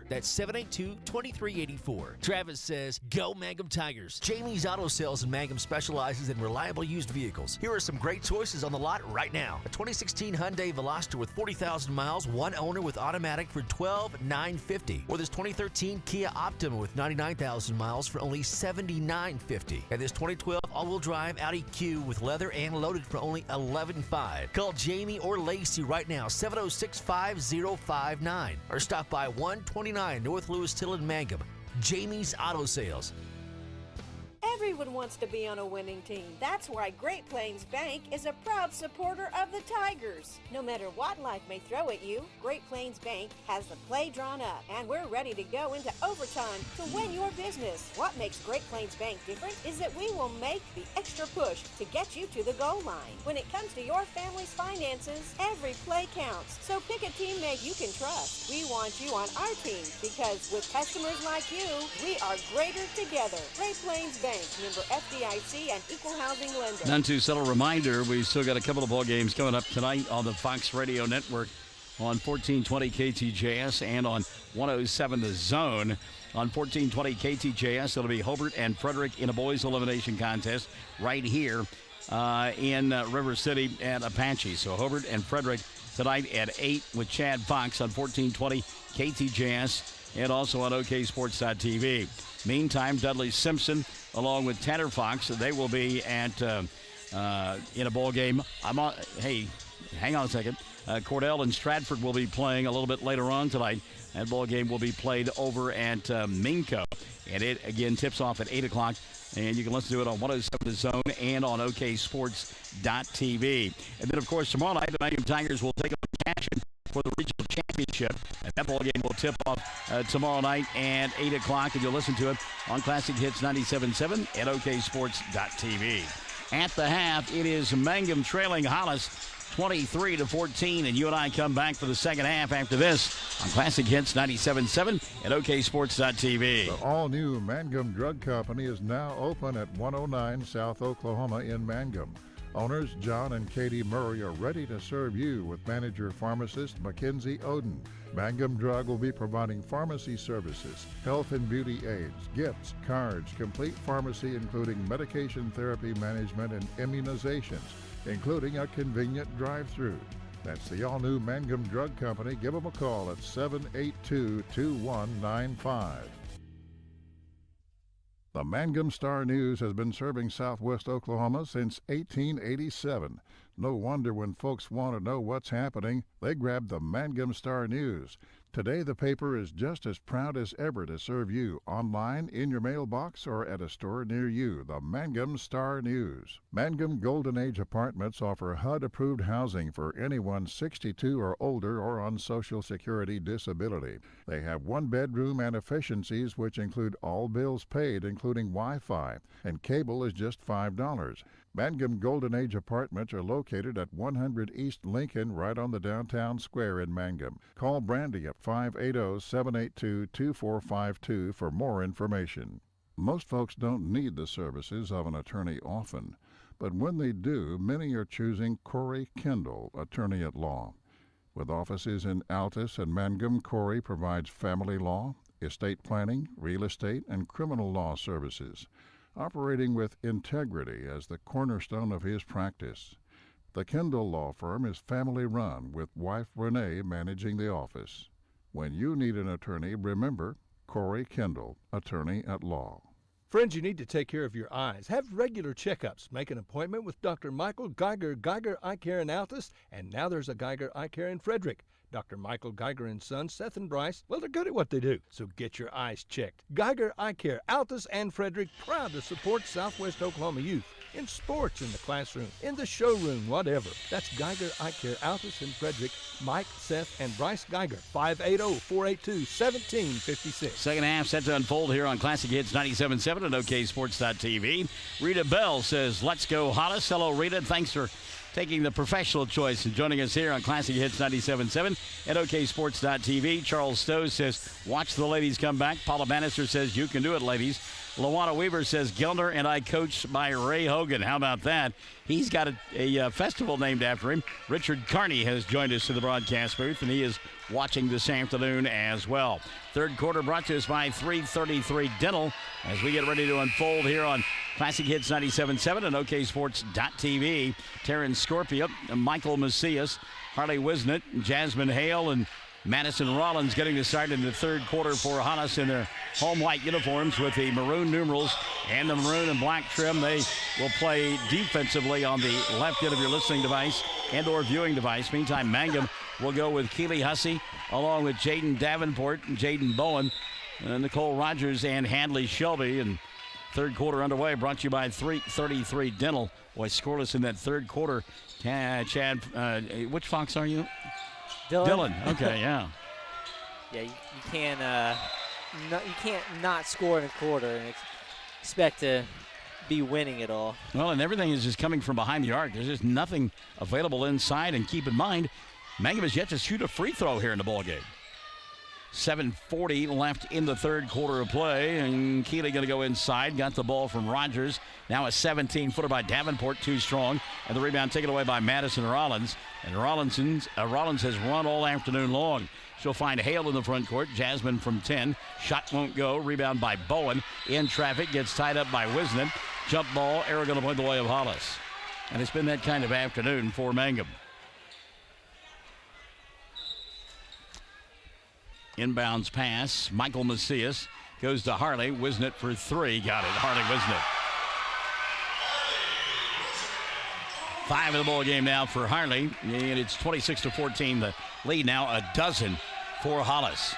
That's 782-2384. Travis says, go Mangum Tigers. Jamie's Auto Sales in Mangum specializes in reliable used vehicles. Here are some great choices on the lot right now. A 2016 Hyundai Veloster with 40,000 miles, one owner with automatic for $12,950. Or this 2013 Kia Optima with 99,000 miles for only $79.50. And this 2012 all-wheel drive Audi Q with leather and loaded for only $11,500. Call Jamie or Lacey right now, 706-5059. Or stop by 129 North Lewis Till in Mangum. Jamie's Auto Sales. Everyone wants to be on a winning team. That's why Great Plains Bank is a proud supporter of the Tigers. No matter what life may throw at you, Great Plains Bank has the play drawn up, and we're ready to go into overtime to win your business. What makes Great Plains Bank different is that we will make the extra push to get you to the goal line. When it comes to your family's finances, every play counts. So pick a teammate you can trust. We want you on our team because with customers like you, we are greater together. Great Plains Bank. Member FDIC and Equal Housing Lender. None too subtle reminder, we still got a couple of ball games coming up tonight on the Fox Radio Network on 1420 KTJS and on 107 The Zone. On 1420 KTJS, it'll be Hobart and Frederick in a boys elimination contest right here in River City at Apache. So Hobart and Frederick tonight at 8 with Chad Fox on 1420 KTJS and also on OKSports.tv. Meantime, Dudley Simpson along with Tanner Fox, they will be at in a ball game. Hey, hang on a second. Cordell and Stratford will be playing a little bit later on tonight. That ball game will be played over at Minco. And it, again, tips off at 8 o'clock. And you can listen to it on 107 The Zone and on OKSports.tv. And then, of course, tomorrow night, the Mangum Tigers will take on Cashin for the regional championship. And that ball game will tip off tomorrow night at 8 o'clock. And you'll listen to it on Classic Hits 97.7 and OKSports.tv. At the half, it is Mangum trailing Hollis 23-14. And you and I come back for the second half after this on Classic Hits 97.7 and OKSports.tv. The all-new Mangum Drug Company is now open at 109 South Oklahoma in Mangum. Owners John and Katie Murray are ready to serve you with manager pharmacist Mackenzie Oden. Mangum Drug will be providing pharmacy services, health and beauty aids, gifts, cards, complete pharmacy including medication therapy management and immunizations, including a convenient drive-through. That's the all-new Mangum Drug Company. Give them a call at 782-2195. The Mangum Star News has been serving southwest Oklahoma since 1887. No wonder when folks want to know what's happening, they grab the Mangum Star News. Today, the paper is just as proud as ever to serve you online, in your mailbox, or at a store near you. The Mangum Star News. Mangum Golden Age Apartments offer HUD-approved housing for anyone 62 or older or on Social Security disability. They have one bedroom and efficiencies which include all bills paid, including Wi-Fi, and cable is just $5. Mangum Golden Age Apartments are located at 100 East Lincoln, right on the downtown square in Mangum. Call Brandy at 580-782-2452 for more information. Most folks don't need the services of an attorney often, but when they do, many are choosing Corey Kendall, attorney at law. With offices in Altus and Mangum, Corey provides family law, estate planning, real estate, and criminal law services, operating with integrity as the cornerstone of his practice. The Kendall Law Firm is family-run, with wife Renee managing the office. When you need an attorney, remember Corey Kendall, attorney at law. Friends, you need to take care of your eyes. Have regular checkups. Make an appointment with Dr. Michael Geiger Eye Care in Altus, and now there's a Geiger Eye Care in Frederick. Dr. Michael Geiger and Sons, Seth and Bryce, well, they're good at what they do, so get your eyes checked. Geiger Eye Care, Altus and Frederick, proud to support Southwest Oklahoma youth. in sports, in the classroom, in the showroom, whatever. That's Geiger Eye Care, Altus and Frederick, Mike, Seth, and Bryce Geiger, 580-482-1756. Second half set to unfold here on Classic Hits 97.7 and OKSports.tv. Rita Bell says, let's go Hollis. Hello, Rita. Thanks for taking the professional choice and joining us here on Classic Hits 97.7 at OKSports.tv. Charles Stowe says, watch the ladies come back. Paula Bannister says, you can do it, ladies. Lawana Weaver says, Gilner and I coached by Ray Hogan. How about that? He's got a festival named after him. Richard Carney has joined us to the broadcast booth, and he is watching this afternoon as well. Third quarter brought to us by 333 Dental as we get ready to unfold here on Classic Hits 97.7 and OKSports.tv. Terrence Scorpio, Michael Macias, Harley Wisnett, Jasmine Hale, and Madison Rollins getting to start in the third quarter for Hollis in their home white uniforms with the maroon numerals and the maroon and black trim. They will play defensively on the left end of your listening device and or viewing device. Meantime, Mangum will go with Keely Hussey along with Jaden Davenport and Jaden Bowen, Nicole Rogers and Handley Shelby. And third quarter underway, brought to you by 333 Dental. Boy, scoreless in that third quarter. Chad, which Fox are you? Dylan. Okay, yeah. Yeah, you can't not score in a quarter and expect to be winning it all. Well, and everything is just coming from behind the arc. There's just nothing available inside. And keep in mind, Mangum has yet to shoot a free throw here in the ballgame. 7:40 left in the third quarter of play, and Keeley going to go inside. Got the ball from Rogers. Now a 17-footer by Davenport, too strong. And the rebound taken away by Madison Rollins. And Rollins has run all afternoon long. She'll find Hale in the front court. Jasmine from 10. Shot won't go. Rebound by Bowen. In traffic, gets tied up by Wisnett. Jump ball. Arrow going to point the way of Hollis. And it's been that kind of afternoon for Mangum. Inbounds pass. Michael Macias goes to Harley. Wisnett for three. Got it. Harley Wisnett. 5 in the ball game now for Harley, and it's 26-14. The lead now a dozen for Hollis.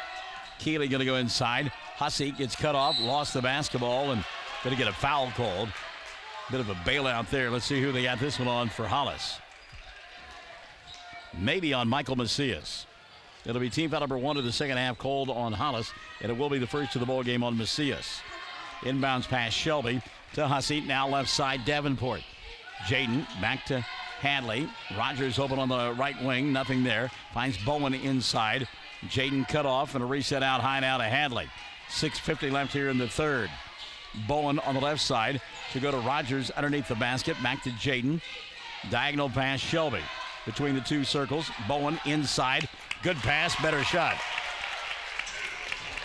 Keeley going to go inside. Hussey gets cut off, lost the basketball, and going to get a foul called. Bit of a bailout there. Let's see who they got this one on for Hollis. Maybe on Michael Macias. It'll be team foul number 1 of the second half called on Hollis, and it will be the first of the ball game on Macias. Inbounds pass Shelby to Hussey. Now left side Davenport. Jaden back to Hadley. Rogers open on the right wing. Nothing there. Finds Bowen inside. Jaden cut off and a reset out high now to Hadley. 6:50 left here in the third. Bowen on the left side. She'll go to Rogers underneath the basket. Back to Jaden. Diagonal pass Shelby. Between the two circles. Bowen inside. Good pass. Better shot.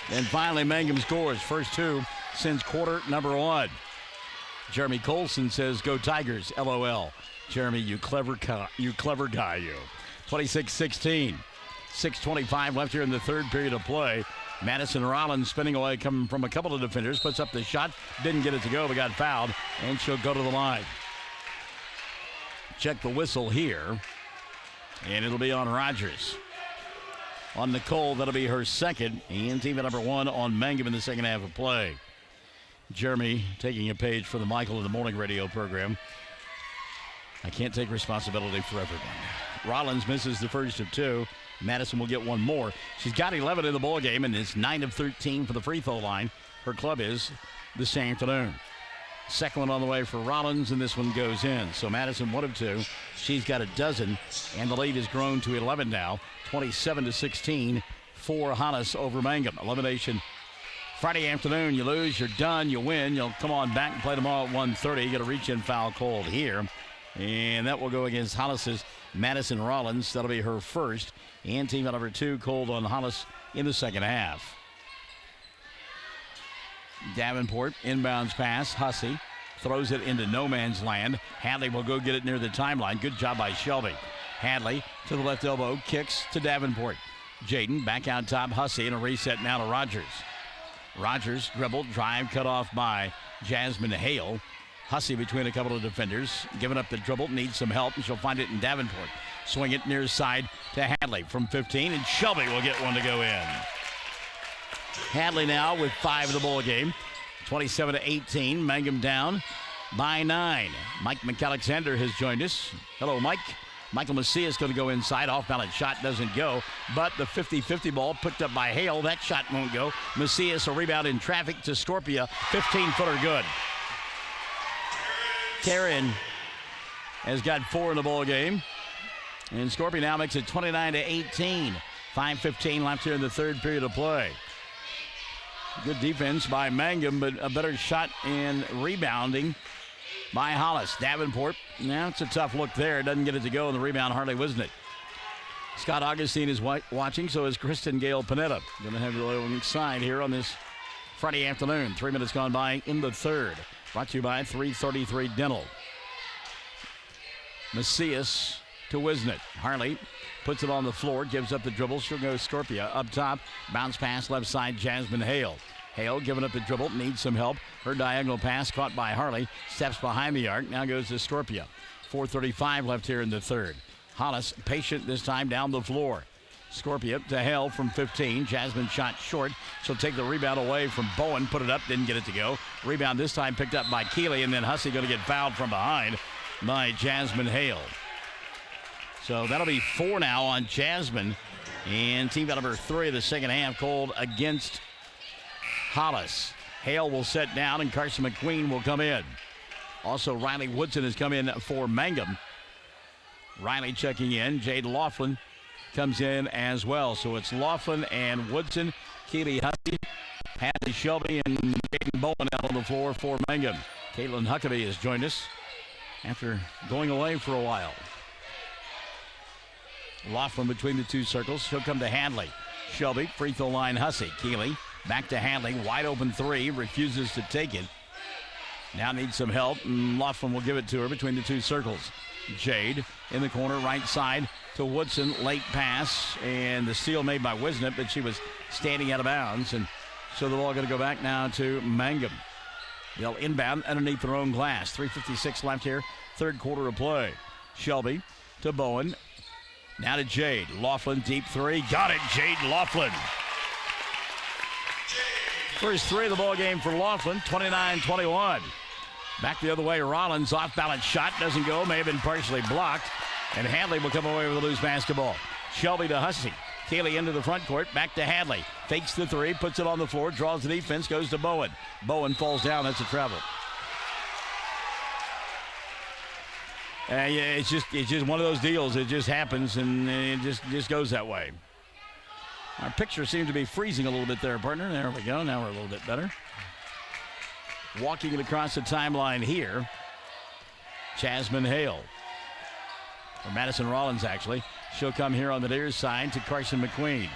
And finally Mangum scores. First 2 since quarter number 1. Jeremy Colson says, go Tigers, LOL. Jeremy, you clever guy, you. 26-16. 6:25 left here in the third period of play. Madison Rollins spinning away, coming from a couple of defenders, puts up the shot, didn't get it to go, but got fouled, and she'll go to the line. Check the whistle here, and it'll be on Rogers. On Nicole, that'll be her second, and team at number 1 on Mangum in the second half of play. Jeremy taking a page from the Michael in the Morning radio program. I can't take responsibility for everyone. Rollins misses the first of 2. Madison will get one more. She's got 11 in the ball game and is 9 of 13 for the free throw line. Her club is this afternoon. Second one on the way for Rollins, and this one goes in. So Madison 1 of 2. She's got a dozen, and the lead has grown to 11 now. 27-16 for Hollis over Mangum. Elimination Friday afternoon, you lose, you're done, you win. You'll come on back and play tomorrow at 1:30. You get a reach-in foul called here. And that will go against Hollis's Madison Rollins. That'll be her first. And team number 2 called on Hollis in the second half. Davenport, inbounds pass. Hussey throws it into no man's land. Hadley will go get it near the timeline. Good job by Shelby. Hadley to the left elbow, kicks to Davenport. Jaden back out top. Hussey and a reset now to Rogers. Rogers dribbled, drive cut off by Jasmine Hale. Hussey between a couple of defenders, giving up the dribble, needs some help, and she'll find it in Davenport. Swing it near side to Hadley from 15, and Shelby will get one to go in. Hadley now with 5 in the ball game. 27-18, Mangum down. by 9. Mike McAlexander has joined us. Hello, Mike. Michael Macias going to go inside. Off-balance shot doesn't go. But the 50-50 ball picked up by Hale. That shot won't go. Macias will rebound in traffic to Scorpia. 15-footer good. Taryn has got 4 in the ball game. And Scorpia now makes it 29-18. 5:15 left here in the third period of play. Good defense by Mangum, but a better shot and rebounding by Hollis. Davenport, now it's a tough look there. Doesn't get it to go, and the rebound hardly wasn't it. Scott Augustine is watching, so is Kristen Gale Panetta. Going to have a little side here on this Friday afternoon. 3 minutes gone by in the third. Brought to you by 333 Dental. Macias to Wisnett. Harley puts it on the floor, gives up the dribble. She'll go Scorpia up top. Bounce pass left side, Jasmine Hale. Hale giving up the dribble, needs some help. Her diagonal pass caught by Harley. Steps behind the arc, now goes to Scorpia. 4:35 left here in the third. Hollis patient this time down the floor. Scorpia to Hale from 15. Jasmine shot short. She'll take the rebound away from Bowen. Put it up, didn't get it to go. Rebound this time picked up by Keeley, and then Hussey going to get fouled from behind by Jasmine Hale. So that'll be 4 now on Jasmine. And team foul number 3 of the second half called against Hollis. Hale will set down, and Carson McQueen will come in. Also, Riley Woodson has come in for Mangum. Riley checking in. Jade Laughlin comes in as well. So it's Laughlin and Woodson, Keely Hussey, Hadley Shelby, and Jaden Bowen out on the floor for Mangum. Caitlin Huckabee has joined us after going away for a while. Laughlin between the two circles. She'll come to Hadley. Shelby, free throw line, Hussey. Keely back to Hadley. Wide open 3. Refuses to take it. Now needs some help. And Laughlin will give it to her between the two circles. Jade in the corner, right side to Woodson. Late pass. And the steal made by Wisnett, but she was standing out of bounds. And so the ball going to go back now to Mangum. They'll inbound underneath their own glass. 3:56 left here. Third quarter of play. Shelby to Bowen. Now to Jade. Laughlin, deep 3. Got it, Jade Laughlin. First 3 of the ball game for Laughlin, 29-21. Back the other way, Rollins, off-balance shot, doesn't go, may have been partially blocked. And Hadley will come away with a loose basketball. Shelby to Hussey. Keeley into the front court, back to Hadley. Fakes the 3, puts it on the floor, draws the defense, goes to Bowen. Bowen falls down, that's a travel. Yeah, it's just one of those deals. It just happens, and it just goes that way. Our picture seemed to be freezing a little bit there, partner. There we go. Now we're a little bit better. Walking it across the timeline here, Jasmine Hale. Or Madison Rollins, actually. She'll come here on the near side to Carson McQueen.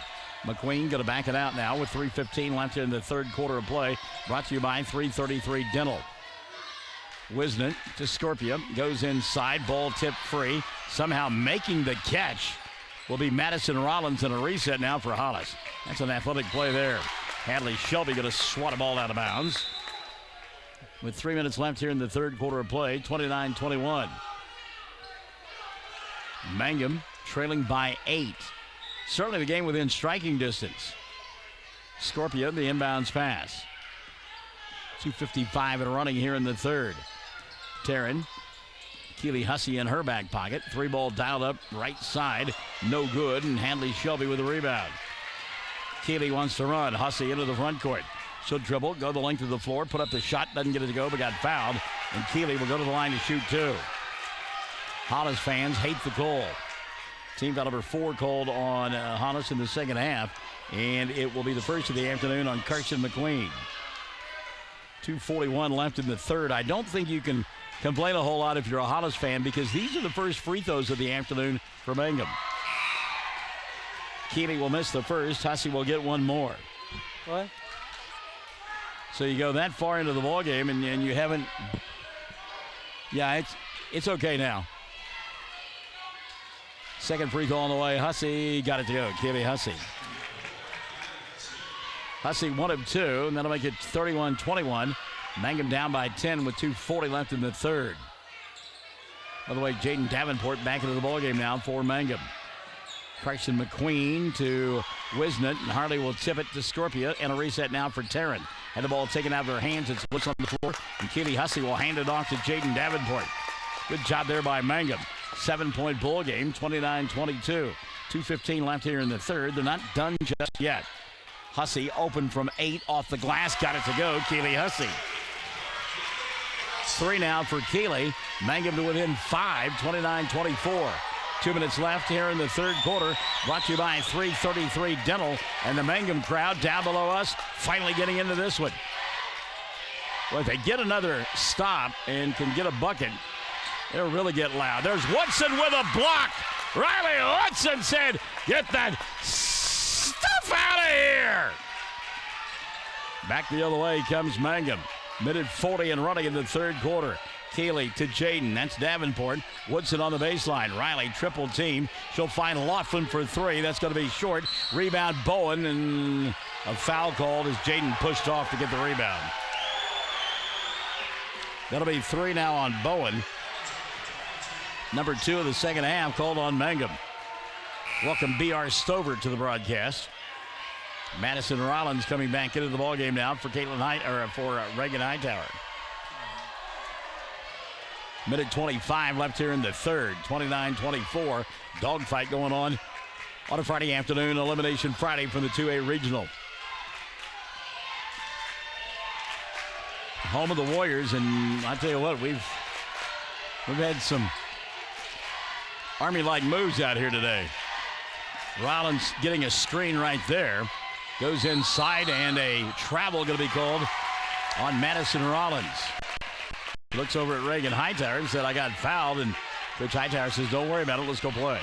McQueen going to back it out now with 3:15 left in the third quarter of play. Brought to you by 333 Dental. Wisnett to Scorpia, goes inside, ball tipped free. Somehow making the catch will be Madison Rollins, and a reset now for Hollis. That's an athletic play there. Hadley Shelby going to swat a ball out of bounds. With 3 minutes left here in the third quarter of play, 29-21. Mangum trailing by 8. Certainly the game within striking distance. Scorpia, the inbounds pass. 2:55 and running here in the third. Taryn, Keely Hussey in her back pocket. 3-ball dialed up right side. No good, and Hadley Shelby with a rebound. Keely wants to run. Hussey into the front court. She'll dribble, go the length of the floor, put up the shot, doesn't get it to go, but got fouled. And Keely will go to the line to shoot 2. Hollis fans hate the call. Team foul number 4 called on Hollis in the second half, and it will be the first of the afternoon on Carson McQueen. 2:41 left in the third. I don't think you can complain a whole lot if you're a Hollis fan, because these are the first free throws of the afternoon for Mangum. Keely will miss the first. Hussey will get one more. What? So you go that far into the ball game, and you haven't. Yeah, it's okay now. Second free throw on the way. Hussey got it to go. Keely Hussey. Hussey 1 of 2, and that'll make it 31-21. Mangum down by 10 with 2:40 left in the third. By the way, Jaden Davenport back into the ballgame now for Mangum. Carson McQueen to Wisnett, and Harley will tip it to Scorpia, and a reset now for Taryn. Had the ball taken out of their hands. It's looks on the floor. And Keely Hussey will hand it off to Jaden Davenport. Good job there by Mangum. 7-point ball game, 29-22. 2:15 left here in the third. They're not done just yet. Hussey open from 8 off the glass. Got it to go. Keely Hussey. 3 now for Keely. Mangum to within 5, 29-24. 2 minutes left here in the third quarter. Brought to you by 333 Dental and the Mangum crowd down below us. Finally getting into this one. Well, if they get another stop and can get a bucket, it'll really get loud. There's Woodson with a block. Riley Woodson said, "Get that stuff out of here." Back the other way comes Mangum. Minute 40 and running in the third quarter. Keely to Jaden. That's Davenport. Woodson on the baseline. Riley triple team. She'll find Laughlin for 3. That's going to be short. Rebound Bowen, and a foul called as Jaden pushed off to get the rebound. That'll be 3 now on Bowen. Number 2 of the second half called on Mangum. Welcome B.R. Stover to the broadcast. Madison Rollins coming back into the ballgame now for Reagan Hightower. Minute 25 left here in the third. 29-24. Dogfight going on a Friday afternoon. Elimination Friday from the 2A Regional. Home of the Warriors, and I tell you what, we've had some Army-like moves out here today. Rollins getting a screen right there. Goes inside, and a travel going to be called on Madison Rollins. Looks over at Reagan Hightower and said, "I got fouled," and Coach Hightower says, "Don't worry about it, let's go play."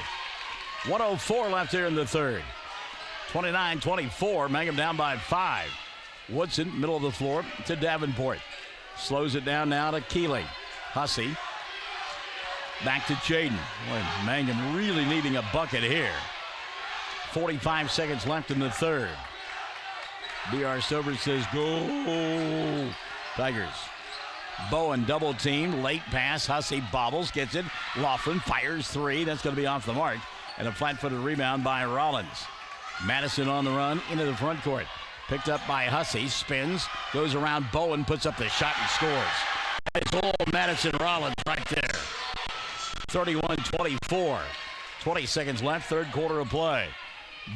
1:04 left here in the third. 29-24, Mangum down by 5. Woodson, middle of the floor to Davenport. Slows it down now to Keely. Hussey. Back to Jaden. Boy, Mangum really needing a bucket here. 45 seconds left in the third. B.R. Stover says, "Go Tigers." Bowen double team, late pass. Hussey bobbles, gets it. Laughlin fires 3. That's going to be off the mark. And a flat-footed rebound by Rollins. Madison on the run into the front court. Picked up by Hussey, spins, goes around Bowen, puts up the shot and scores. It's all Madison Rollins right there. 31-24. 20 seconds left, third quarter of play.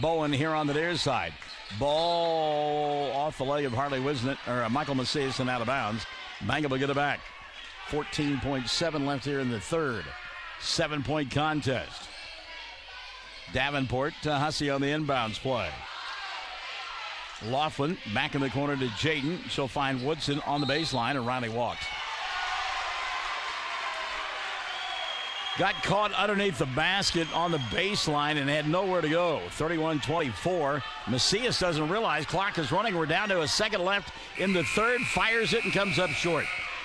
Bowen here on the near side. Ball off the leg of Michael Macias and out of bounds. Mangum will get it back. 14.7 left here in the third. 7-point contest. Davenport to Hussey on the inbounds play. Laughlin back in the corner to Jaden. She'll find Woodson on the baseline, and Riley walks. Got caught underneath the basket on the baseline and had nowhere to go. 31-24. Macias doesn't realize clock is running. We're down to a second left in the third. Fires it and comes up short.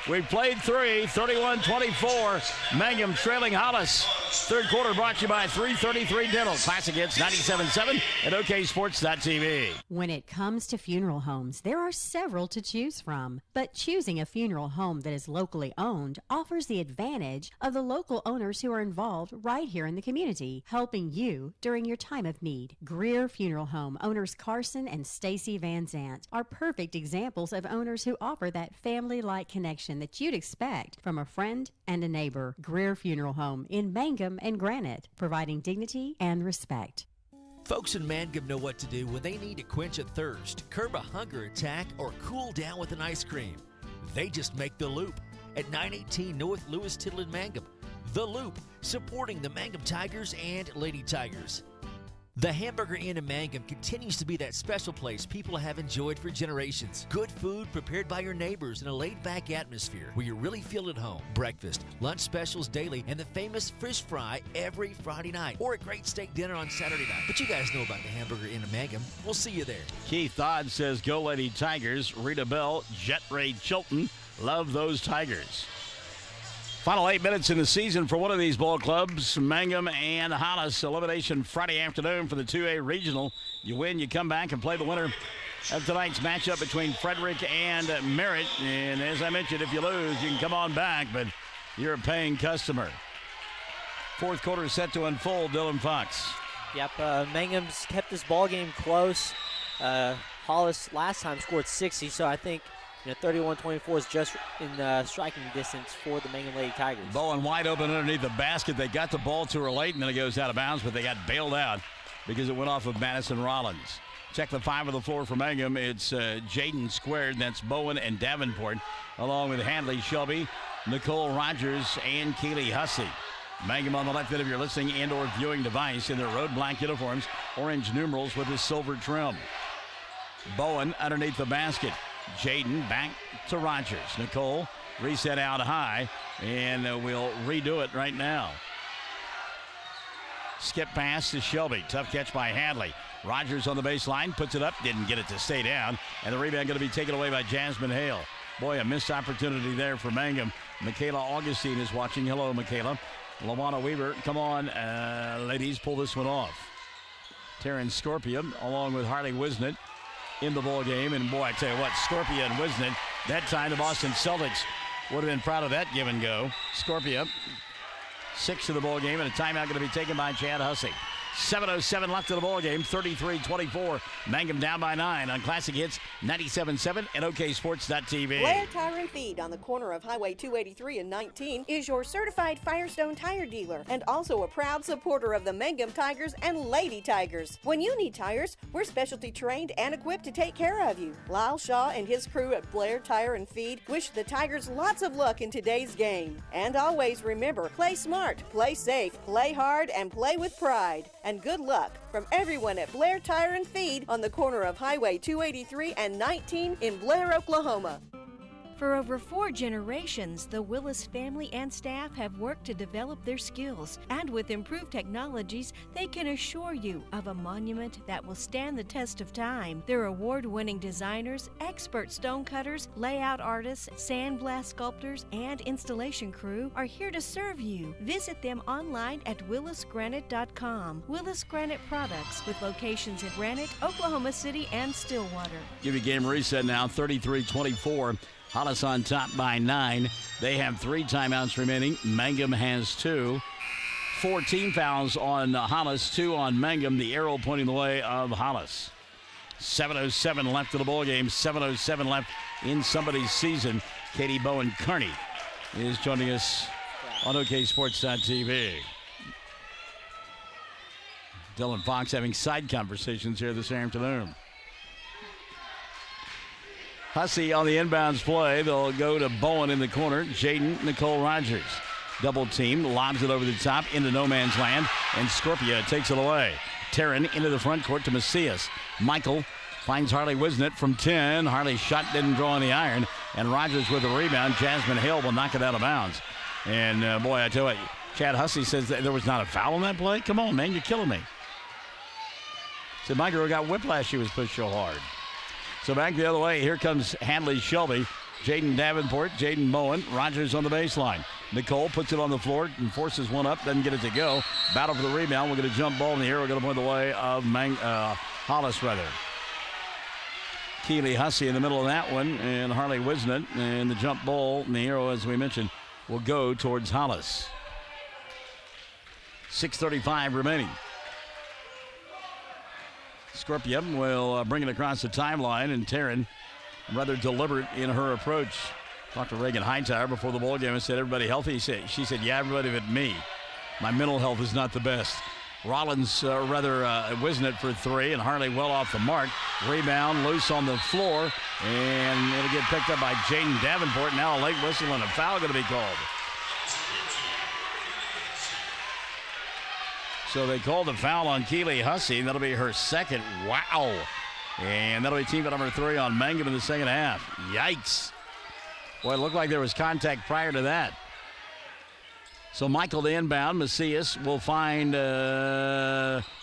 We've played 3. 31-24. Mangum trailing Hollis. Third quarter brought to you by 333 Dental. Classic Hits 97.7 at OKSports.tv. When it comes to funeral homes, there are several to choose from. But choosing a funeral home that is locally owned offers the advantage of the local owners who are involved right here in the community, helping you during your time of need. Greer Funeral Home owners Carson and Stacy Van Zant are perfect examples of owners who offer that family-like connection that you'd expect from a friend and a neighbor. Greer Funeral Home in Mangum and Granite, providing dignity and respect. Folks in Mangum know what to do when they need to quench a thirst, curb a hunger attack, or cool down with an ice cream. They just make the Loop at 918 North Lewis Tittle in Mangum. The Loop, supporting the Mangum Tigers and Lady Tigers. The Hamburger Inn in Mangum continues to be that special place people have enjoyed for generations. Good food prepared by your neighbors in a laid-back atmosphere where you really feel at home. Breakfast, lunch specials daily, and the famous fish fry every Friday night. Or a great steak dinner on Saturday night. But you guys know about the Hamburger Inn in Mangum. We'll see you there. Keith Dodd says, "Go Lady Tigers." Rita Bell, Jet Ray Chilton, love those Tigers. Final 8 minutes in the season for one of these ball clubs, Mangum and Hollis. Elimination Friday afternoon for the 2A Regional. You win, you come back and play the winner of tonight's matchup between Frederick and Merritt. And as I mentioned, if you lose, you can come on back, but you're a paying customer. Fourth quarter is set to unfold. Dylan Fox. Yep, Mangum's kept this ball game close. Hollis last time scored 60, so I think 31-24 is just in striking distance for the Mangum Lady Tigers. Bowen wide open underneath the basket. They got the ball to her late, and then it goes out of bounds, but they got bailed out because it went off of Madison Rollins. Check the 5 on the floor for Mangum. It's Jaden squared. That's Bowen and Davenport, along with Handley Shelby, Nicole Rogers, and Keely Hussey. Mangum on the left end of your listening and or viewing device in their road black uniforms, orange numerals with a silver trim. Bowen underneath the basket. Jaden back to Rogers. Nicole reset out high, and we'll redo it right now. Skip pass to Shelby. Tough catch by Hadley. Rogers on the baseline, puts it up, didn't get it to stay down, and the rebound going to be taken away by Jasmine Hale. Boy, a missed opportunity there for Mangum. Michaela Augustine is watching. Hello, Michaela. Lawana Weaver, come on, ladies, pull this one off. Taryn Scorpion, along with Harley Wisnett, in the ball game, and boy, I tell you what, Scorpia and Wisnett, that time the Boston Celtics would have been proud of that give and go. Scorpia, 6 to the ball game, and a timeout going to be taken by Chad Hussey. 7:07 left in the ball game, 33-24. Mangum down by 9 on Classic Hits 97.7 and OKSports.tv. Blair Tire and Feed on the corner of Highway 283 and 19 is your certified Firestone tire dealer and also a proud supporter of the Mangum Tigers and Lady Tigers. When you need tires, we're specialty trained and equipped to take care of you. Lyle Shaw and his crew at Blair Tire and Feed wish the Tigers lots of luck in today's game. And always remember, play smart, play safe, play hard, and play with pride. And good luck from everyone at Blair Tire and Feed on the corner of Highway 283 and 19 in Blair, Oklahoma. For over 4 generations, the Willis family and staff have worked to develop their skills, and with improved technologies, they can assure you of a monument that will stand the test of time. Their award-winning designers, expert stone cutters, layout artists, sandblast sculptors, and installation crew are here to serve you. Visit them online at willisgranite.com. Willis Granite Products, with locations in Granite, Oklahoma City, and Stillwater. Give you game reset now, 33-24. Hollis on top by 9. They have 3 timeouts remaining. Mangum has 2. 4 team fouls on Hollis, 2 on Mangum. The arrow pointing the way of Hollis. 7:07 left in the ball game. 7:07 left in somebody's season. Katie Bowen Kearney is joining us on OKSports.tv. Dylan Fox having side conversations here this afternoon. Hussey on the inbounds play. They'll go to Bowen in the corner. Jaden, Nicole Rogers. Double team, lobs it over the top into no man's land, and Scorpia takes it away. Taryn into the front court to Macias. Michael finds Harley Wisnett from 10. Harley's shot didn't draw on the iron, and Rogers with a rebound. Jasmine Hale will knock it out of bounds. And boy, I tell you what, Chad Hussey says that there was not a foul on that play. Come on, man, you're killing me. Said my girl got whiplash. She was pushed so hard. So back the other way, here comes Handley Shelby, Jaden Davenport, Jaden Bowen, Rogers on the baseline. Nicole puts it on the floor and forces one up, doesn't get it to go. Battle for the rebound. We're going to jump ball in the air. We're going to point the way of Hollis, rather. Keely Hussey in the middle of that one, and Harley Wisnett, and the jump ball and the arrow, as we mentioned, will go towards Hollis. 6:35 remaining. Scorpion will bring it across the timeline, and Taryn rather deliberate in her approach. Talked to Reagan Hightower before the ball game and said, everybody healthy? She said, yeah, everybody but me. My mental health is not the best. Rollins, Wisnett for 3, and Harley well off the mark. Rebound loose on the floor, and it'll get picked up by Jaden Davenport. Now a late whistle and a foul going to be called. So they called a foul on Keely Hussey. That'll be her second. Wow. And that'll be team number 3 on Mangum in the second half. Yikes. Boy, it looked like there was contact prior to that. So Michael the inbound. Macias will find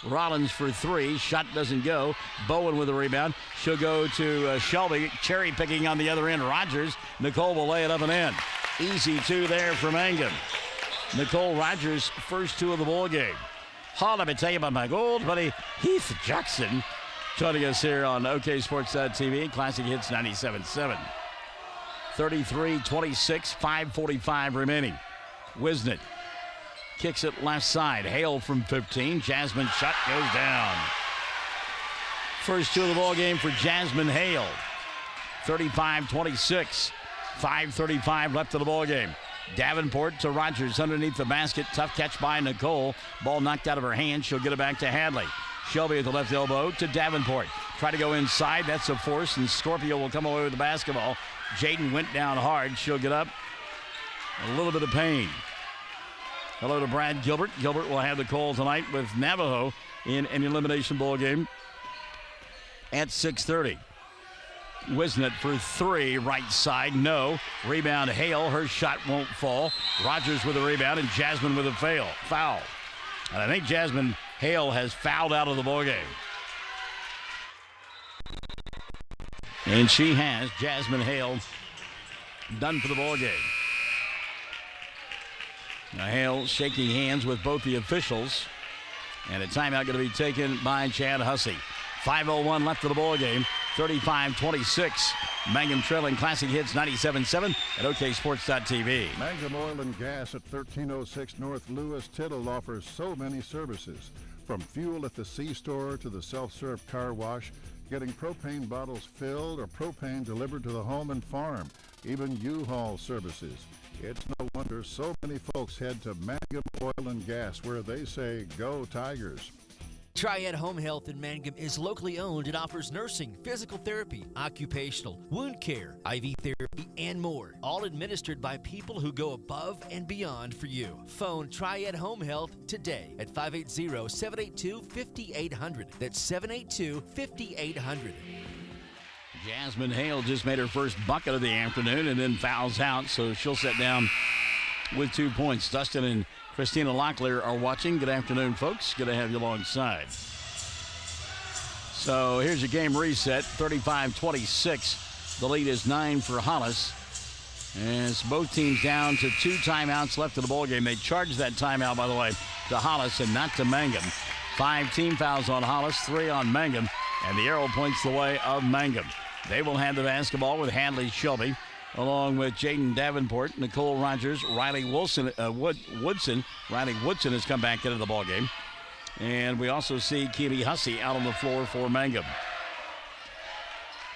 Rollins for 3. Shot doesn't go. Bowen with a rebound. She'll go to Shelby. Cherry picking on the other end. Rogers. Nicole will lay it up and in. Easy 2 there for Mangum. Nicole Rogers, first 2 of the ball game. Let me tell you about my old buddy Heath Jackson joining us here on OKSports.tv. Classic Hits 97.7. 33-26, 5:45 remaining. Wisnett kicks it left side. Hale from 15. Jasmine shot goes down. first two of the ball game for Jasmine Hale. 35-26. 5:35 left of the ball game. Davenport to Rogers underneath the basket. Tough catch by Nicole. Ball knocked out of her hand. She'll get it back to Hadley. Shelby at the left elbow to Davenport. Try to go inside. That's a force, and Scorpio will come away with the basketball. Jaden went down hard. She'll get up. A little bit of pain. Hello to Brad Gilbert. Gilbert will have the call tonight with Navajo in an elimination ball game at 6:30. Wisnett for three, right side, no. Rebound Hale, her shot won't fall. Rogers with a rebound and Jasmine with a foul. And I think Jasmine Hale has fouled out of the ball game. And she has, Jasmine Hale, done for the ball game. Now Hale shaking hands with both the officials. And a timeout going to be taken by Chad Hussey. 5:01 left of the ball game. 35-26. Mangum trailing Classic Hits 97.7 at OKSports.tv. Mangum Oil and Gas at 1306 North Lewis Tittle offers so many services. From fuel at the C-store to the self-serve car wash, getting propane bottles filled or propane delivered to the home and farm, even U-Haul services. It's no wonder so many folks head to Mangum Oil and Gas, where they say, go Tigers. Triad Home Health in Mangum is locally owned and offers nursing, physical therapy, occupational, wound care, IV therapy, and more. All administered by people who go above and beyond for you. Phone Triad Home Health today at 580-782-5800. That's 782-5800. Jasmine Hale just made her first bucket of the afternoon and then fouls out, so she'll sit down with 2 points. Dustin and Christina Locklear are watching. Good afternoon, folks. Good to have you alongside. So here's your game reset. 35-26. The lead is 9 for Hollis. As both teams down to 2 timeouts left of the ballgame. They charged that timeout, by the way, to Hollis and not to Mangum. 5 team fouls on Hollis, 3 on Mangum, and the arrow points the way of Mangum. They will have the basketball with Hadley Shelby, along with Jaden Davenport, Nicole Rogers, Riley Woodson. Riley Woodson has come back into the ballgame. And we also see Keely Hussey out on the floor for Mangum.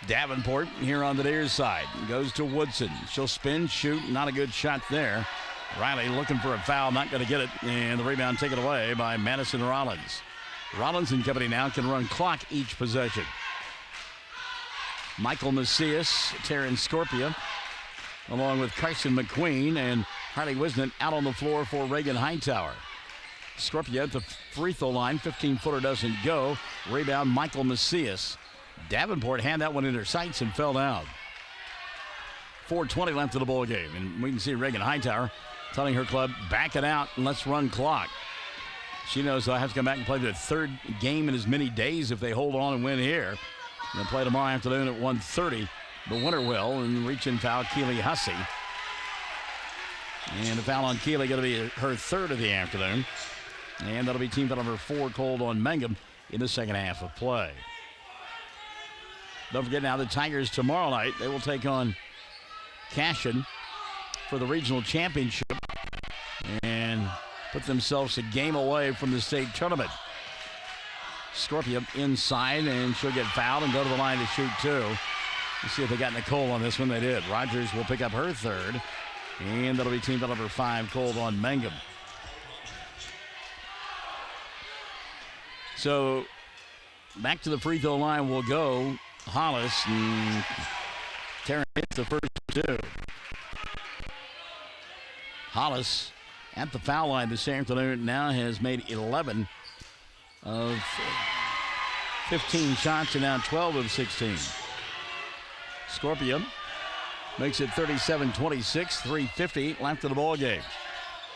Davenport here on the near side goes to Woodson. She'll spin, shoot, not a good shot there. Riley looking for a foul, not going to get it, and the rebound taken away by Madison Rollins. Rollins and company now can run clock each possession. Michael Macias, Taryn Scorpia, along with Carson McQueen and Harley Wisnett out on the floor for Reagan Hightower. Scorpia at the free throw line, 15-footer doesn't go. Rebound Michael Macias. Davenport had that one in her sights and fell down. 4:20 left of the ball game, and we can see Reagan Hightower telling her club, back it out and let's run clock. She knows they'll have to come back and play their third game in as many days if they hold on and win here. They'll play tomorrow afternoon at 1:30. The winner will, and reach and foul Keely Hussey. And a foul on Keely going to be her third of the afternoon. And that'll be team foul number 4 called on Mangum in the second half of play. Don't forget now the Tigers tomorrow night, they will take on Cashin for the regional championship and put themselves a game away from the state tournament. Scorpio inside, and she'll get fouled and go to the line to shoot 2. Let's see if they got Nicole on this one. They did. Rogers will pick up her third, and that'll be team foul number 5 called on Mangum. So back to the free throw line will go Hollis, and Taryn hits the first 2. Hollis at the foul line this afternoon now has made 11 of 15 shots and now 12 of 16. Scorpio makes it 37-26, 3:50 left of the ball game.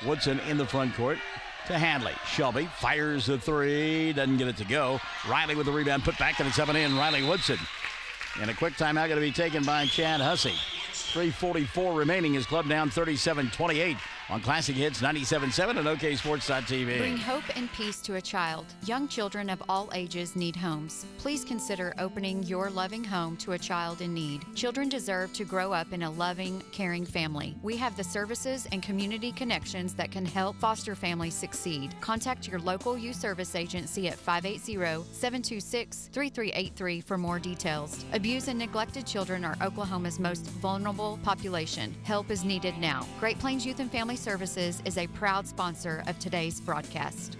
Woodson in the front court to Hadley. Shelby fires the 3, doesn't get it to go. Riley with the rebound, put back, and it's up and in. Riley Woodson. And a quick timeout going to be taken by Chad Hussey. 3:44 remaining. His club down 37-28. on Classic Hits 97.7 and OKSports.tv. Bring hope and peace to a child. Young children of all ages need homes. Please consider opening your loving home to a child in need. Children deserve to grow up in a loving, caring family. We have the services and community connections that can help foster families succeed. Contact your local youth service agency at 580-726-3383 for more details. Abused and neglected children are Oklahoma's most vulnerable population. Help is needed now. Great Plains Youth and Family Services is a proud sponsor of today's broadcast.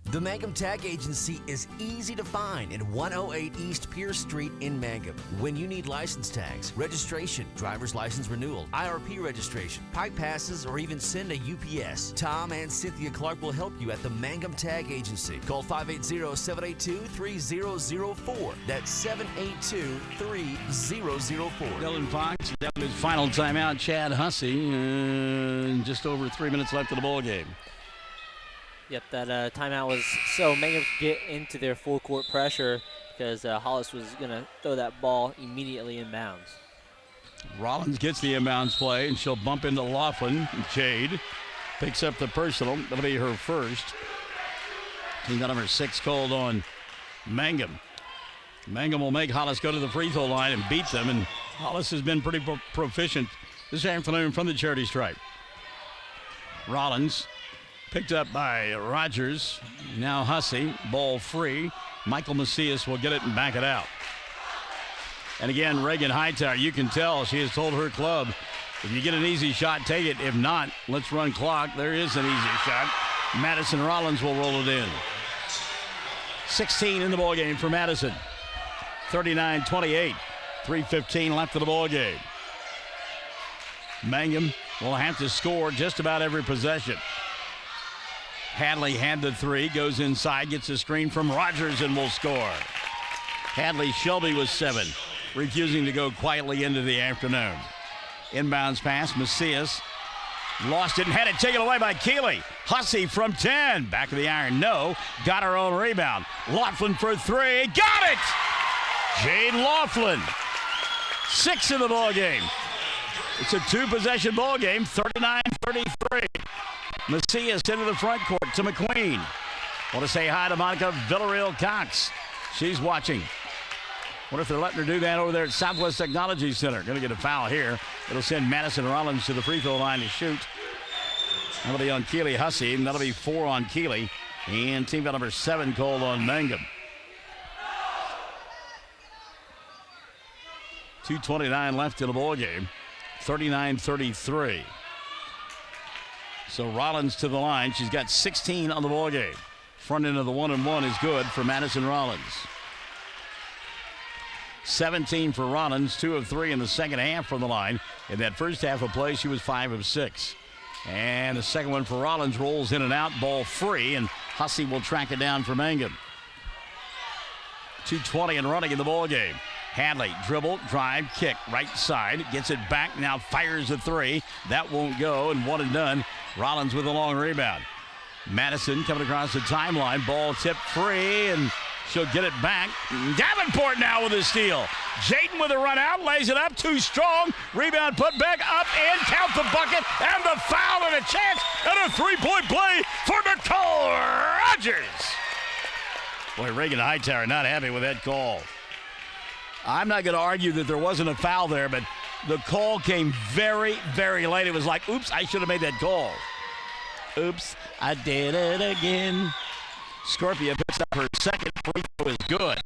The Mangum Tag Agency is easy to find at 108 East Pierce Street in Mangum. When you need license tags, registration, driver's license renewal, IRP registration, pipe passes, or even send a UPS, Tom and Cynthia Clark will help you at the Mangum Tag Agency. Call 580-782-3004. That's 782-3004. Dylan Fox down his final timeout. Chad Hussey, just over 3 minutes left of the ball game. Yep, that timeout was so Mangum could get into their full court pressure because Hollis was going to throw that ball immediately in bounds. Rollins gets the inbounds play, and she'll bump into Laughlin. Jade picks up the personal. That'll be her first. Team number 6 called on Mangum. Mangum will make Hollis go to the free throw line and beat them, and Hollis has been pretty proficient this afternoon from the charity stripe. Rollins picked up by Rogers. Now Hussey, ball free. Michael Macias will get it and back it out. And again, Reagan Hightower, you can tell she has told her club, if you get an easy shot, take it. If not, let's run clock. There is an easy shot. Madison Rollins will roll it in. 16 in the ball game for Madison. 39-28. 3:15 left of the ball game. Mangum will have to score just about every possession. Hadley had the three, goes inside, gets a screen from Rogers and will score. Hadley Shelby was 7, refusing to go quietly into the afternoon. Inbounds pass, Macias lost it and had it taken away by Keeley. Hussey from 10, back of the iron, no, got her own rebound. Laughlin for 3, got it! Jade Laughlin, 6 in the ball game. It's a 2-possession ball game, 39-33. Macias into the front court to McQueen. Want to say hi to Monica Villarreal Cox. She's watching. What if they're letting her do that over there at Southwest Technology Center? Going to get a foul here. It'll send Madison Rollins to the free throw line to shoot. That'll be on Keeley Hussey, and that'll be 4 on Keeley. And team foul number 7 called on Mangum. 2:29 left in the ball game. 39-33. So Rollins to the line. She's got 16 on the ball game. Front end of the 1-and-1 is good for Madison Rollins. 17 for Rollins, 2 of 3 in the second half from the line. In that first half of play, she was 5 of 6. And the second one for Rollins rolls in and out, ball free, and Hussey will track it down for Mangum. 2:20 and running in the ball game. Hadley, dribble, drive, kick, right side, gets it back, now fires a 3. That won't go, and 1 and done. Rollins with a long rebound. Madison coming across the timeline, ball tipped free, and she'll get it back. Davenport now with a steal. Jayden with a run out, lays it up, too strong. Rebound put back up and count the bucket, and the foul and a chance, and a 3-point play for Nicole Rogers. Boy, Reagan Hightower not happy with that call. I'm not going to argue that there wasn't a foul there, but the call came very, very late. It was like, oops, I should have made that call. Oops, I did it again. Scorpia picks up her second free throw is good.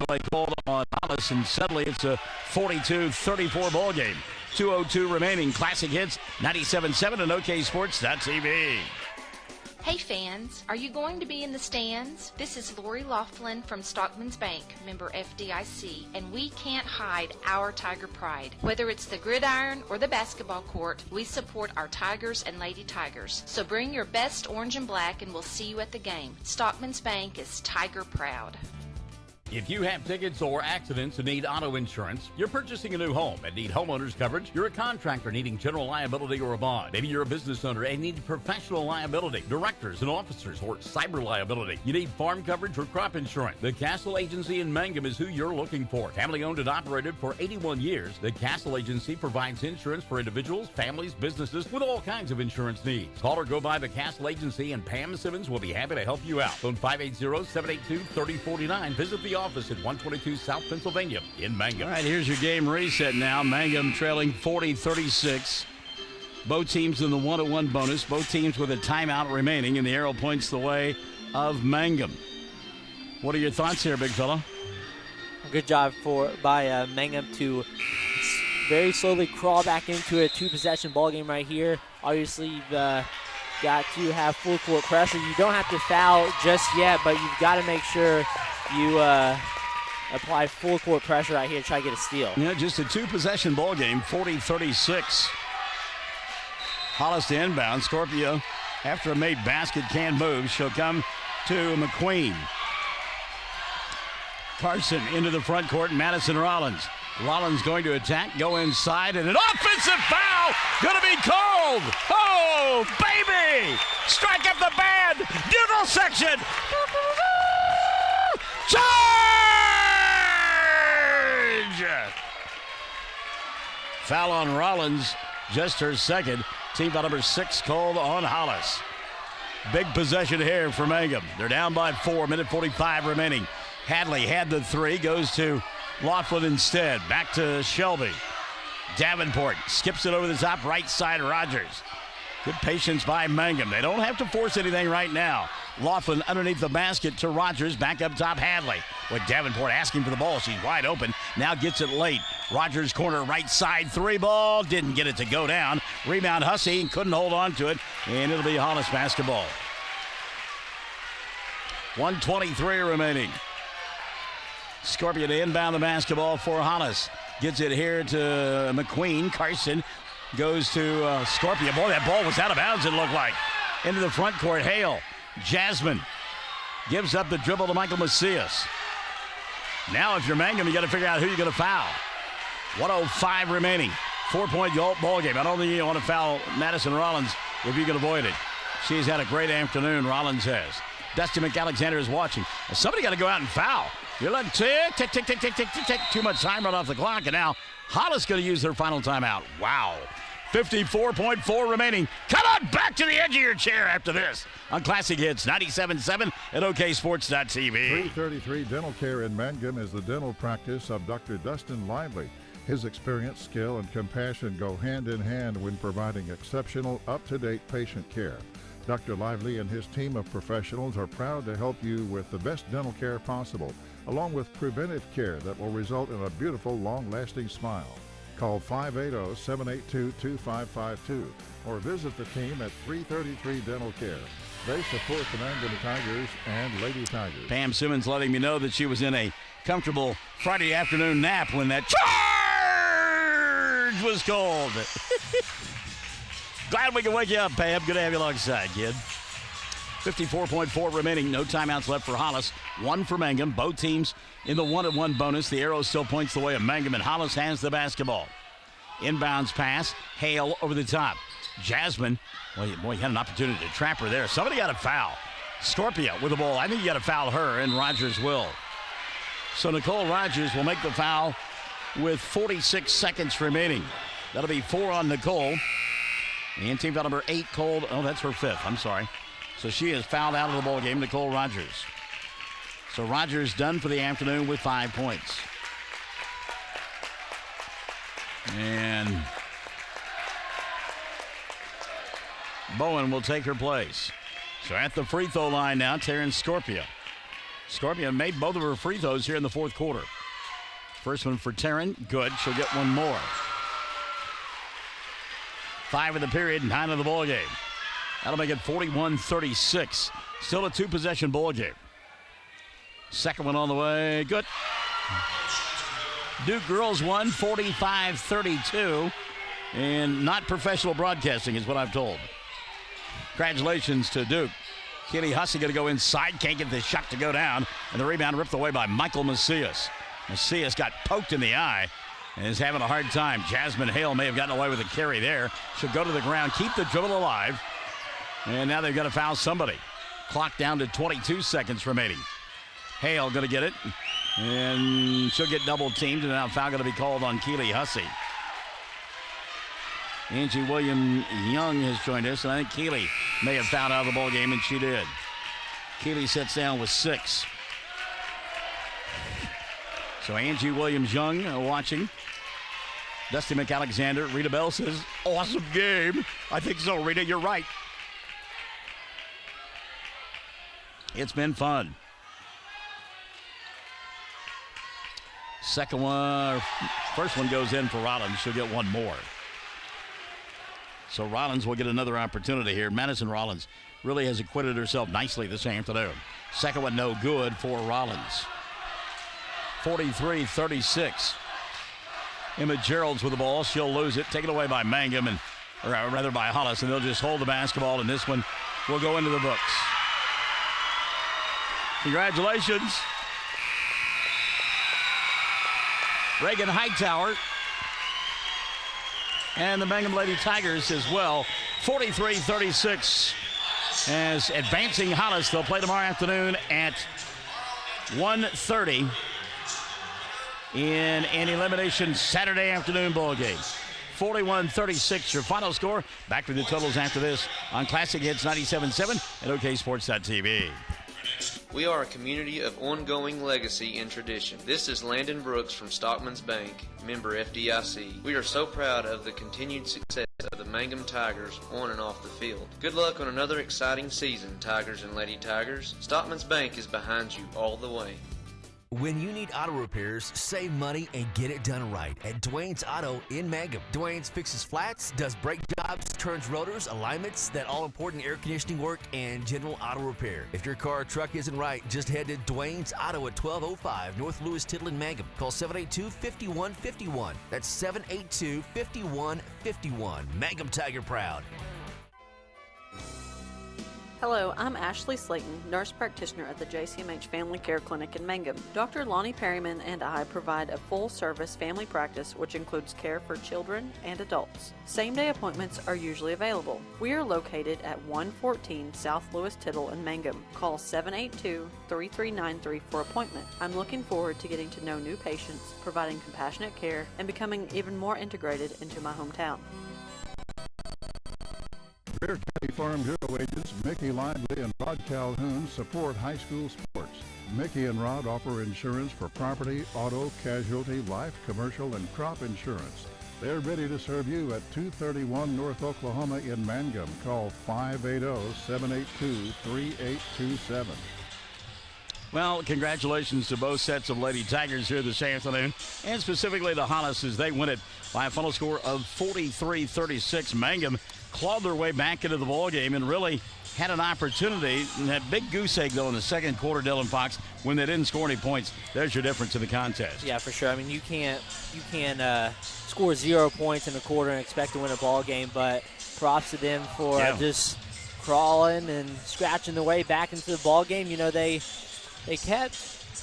They called on Hollis, and suddenly it's a 42-34 ball game. 2:02 remaining. Classic Hits 97.7 and OKSports.tv. Hey fans, are you going to be in the stands? This is Lori Laughlin from Stockman's Bank, member FDIC, and we can't hide our Tiger pride. Whether it's the gridiron or the basketball court, we support our Tigers and Lady Tigers. So bring your best orange and black and we'll see you at the game. Stockman's Bank is Tiger proud. If you have tickets or accidents and need auto insurance, you're purchasing a new home and need homeowners coverage, you're a contractor needing general liability or a bond, maybe you're a business owner and need professional liability, directors and officers, or cyber liability, you need farm coverage or crop insurance, the Castle Agency in Mangum is who you're looking for. Family owned and operated for 81 years, the Castle Agency provides insurance for individuals, families, businesses with all kinds of insurance needs. Call or go by the Castle Agency and Pam Simmons will be happy to help you out. Phone 580-782-3049. Visit the office at 122 South Pennsylvania in Mangum. All right, here's your game reset now. Mangum trailing 40-36. Both teams in the 1-1 bonus. Both teams with a timeout remaining, and the arrow points the way of Mangum. What are your thoughts here, big fella? Good job by Mangum to very slowly crawl back into a two-possession ball game right here. Obviously, you've got to have full court pressure. You don't have to foul just yet, but you've got to make sure you apply full court pressure right here to try to get a steal. Yeah, just a two-possession ball game, 40-36. Hollis to inbound. Scorpio, after a made basket, can't move. She'll come to McQueen. Carson into the front court. Madison Rollins. Rollins going to attack, go inside, and an offensive foul going to be called. Oh, baby! Strike up the band. Bugle section. Charge! Foul on Rollins, just her second. Team foul number 6 called on Hollis. Big possession here for Mangum. They're down by 4, minute 45 remaining. Hadley had the 3, goes to Laughlin instead. Back to Shelby. Davenport skips it over the top, right side Rogers. Good patience by Mangum. They don't have to force anything right now. Laughlin underneath the basket to Rogers. Back up top, Hadley. With Davenport asking for the ball. She's wide open. Now gets it late. Rogers corner right side 3 ball. Didn't get it to go down. Rebound Hussey. Couldn't hold on to it. And it'll be Hollis basketball. 1:23 remaining. Scorpio to inbound the basketball for Hollis. Gets it here to McQueen. Carson goes to Scorpio. Boy, that ball was out of bounds, it looked like. Into the front court, Hale. Jasmine gives up the dribble to Michael Macias. Now, if you're Mangum, you got to figure out who you're going to foul. 1:05 remaining. 4-point ball game. I don't think you want to foul Madison Rollins if you can avoid it. She's had a great afternoon, Rollins has. Dusty McAlexander is watching. Somebody got to go out and foul. You're letting tick, tick, tick, tick, tick, tick, tick, tick. Too much time right off the clock, and now Hollis going to use their final timeout. Wow. 54.4 remaining. Come on back to the edge of your chair after this on Classic Hits 97.7 at OKSports.tv. 333 Dental Care in Mangum is the dental practice of Dr. Dustin Lively. His experience, skill, and compassion go hand in hand when providing exceptional, up-to-date patient care. Dr. Lively and his team of professionals are proud to help you with the best dental care possible, along with preventive care that will result in a beautiful, long-lasting smile. Call 580-782-2552 or visit the team at 333 Dental Care. They support the Mangum Tigers and Lady Tigers. Pam Simmons letting me know that she was in a comfortable Friday afternoon nap when that charge was called. Glad we can wake you up, Pam. Good to have you alongside, kid. 54.4 remaining. No timeouts left for Hollis. 1 for Mangum. Both teams in the 1-1 bonus. The arrow still points the way of Mangum, and Hollis has the basketball. Inbounds pass. Hale over the top. Jasmine. Boy, he had an opportunity to trap her there. Somebody got a foul. Scorpio with the ball. I think you got to foul her, and Rogers will. So Nicole Rogers will make the foul with 46 seconds remaining. That'll be 4 on Nicole. And team foul number 8 called. Oh, that's her 5th. I'm sorry. So she is fouled out of the ball game, Nicole Rogers. So Rogers done for the afternoon with 5 points. And Bowen will take her place. So at the free throw line now, Taryn Scorpio. Scorpio made both of her free throws here in the fourth quarter. First one for Taryn, good. She'll get one more. 5 of the period, 9 of the ball game. That'll make it 41-36. Still a 2-possession ball game. Second one on the way, good. Duke girls won 45-32, and not professional broadcasting is what I'm told. Congratulations to Duke. Keely Hussey going to go inside, can't get the shot to go down, and the rebound ripped away by Michael Macias. Macias got poked in the eye and is having a hard time. Jasmine Hale may have gotten away with a carry there. She'll go to the ground, keep the dribble alive, and now they've got to foul somebody. Clock down to 22 seconds remaining. Hale going to get it, and she'll get double teamed, and now foul going to be called on Keely Hussey. Angie Williams-Young has joined us, and I think Keely may have fouled out of the ball game, and she did. Keely sits down with 6. So Angie Williams-Young watching. Dusty McAlexander. Rita Bell says, awesome game. I think so, Rita. You're right. It's been fun. First one goes in for Rollins. She'll get one more. So Rollins will get another opportunity here. Madison Rollins really has acquitted herself nicely this afternoon. Second one no good for Rollins. 43-36. Emma Gerald's with the ball. She'll lose it. Taken away by Mangum, or rather by Hollis, and they'll just hold the basketball, and this one will go into the books. Congratulations. Reagan Hightower and the Mangum Lady Tigers as well. 43-36 as advancing Hollis. They'll play tomorrow afternoon at 1:30 in an elimination Saturday afternoon ball game. 41-36 your final score. Back with the totals after this on Classic Hits 97.7 and OKSports.tv. We are a community of ongoing legacy and tradition. This is Landon Brooks from Stockman's Bank, member FDIC. We are so proud of the continued success of the Mangum Tigers on and off the field. Good luck on another exciting season, Tigers and Lady Tigers. Stockman's Bank is behind you all the way. When you need auto repairs, save money and get it done right at Dwayne's Auto in Mangum. Dwayne's fixes flats, does brake jobs, turns rotors, alignments, that all-important air conditioning work, and general auto repair. If your car or truck isn't right, just head to Dwayne's Auto at 1205 North Lewis Tittle in Mangum. Call 782-5151. That's 782-5151. Mangum Tiger proud. Hello, I'm Ashley Slayton, nurse practitioner at the JCMH Family Care Clinic in Mangum. Dr. Lonnie Perryman and I provide a full-service family practice which includes care for children and adults. Same-day appointments are usually available. We are located at 114 South Lewis Tittle in Mangum. Call 782-3393 for appointment. I'm looking forward to getting to know new patients, providing compassionate care, and becoming even more integrated into my hometown. Bear County Farm Bureau agents Mickey Lively and Rod Calhoun support high school sports. Mickey and Rod offer insurance for property, auto, casualty, life, commercial, and crop insurance. They're ready to serve you at 231 North Oklahoma in Mangum. Call 580-782-3827. Well, congratulations to both sets of Lady Tigers here this afternoon, and specifically the Hollis as they win it by a final score of 43-36. Mangum clawed their way back into the ballgame and really had an opportunity. And that big goose egg, though, in the second quarter, Dylan Fox, when they didn't score any points. There's your difference in the contest. Yeah, for sure. I mean, you can't score 0 points in a quarter and expect to win a ball game, but props to them for just crawling and scratching their way back into the ball game. You know, they kept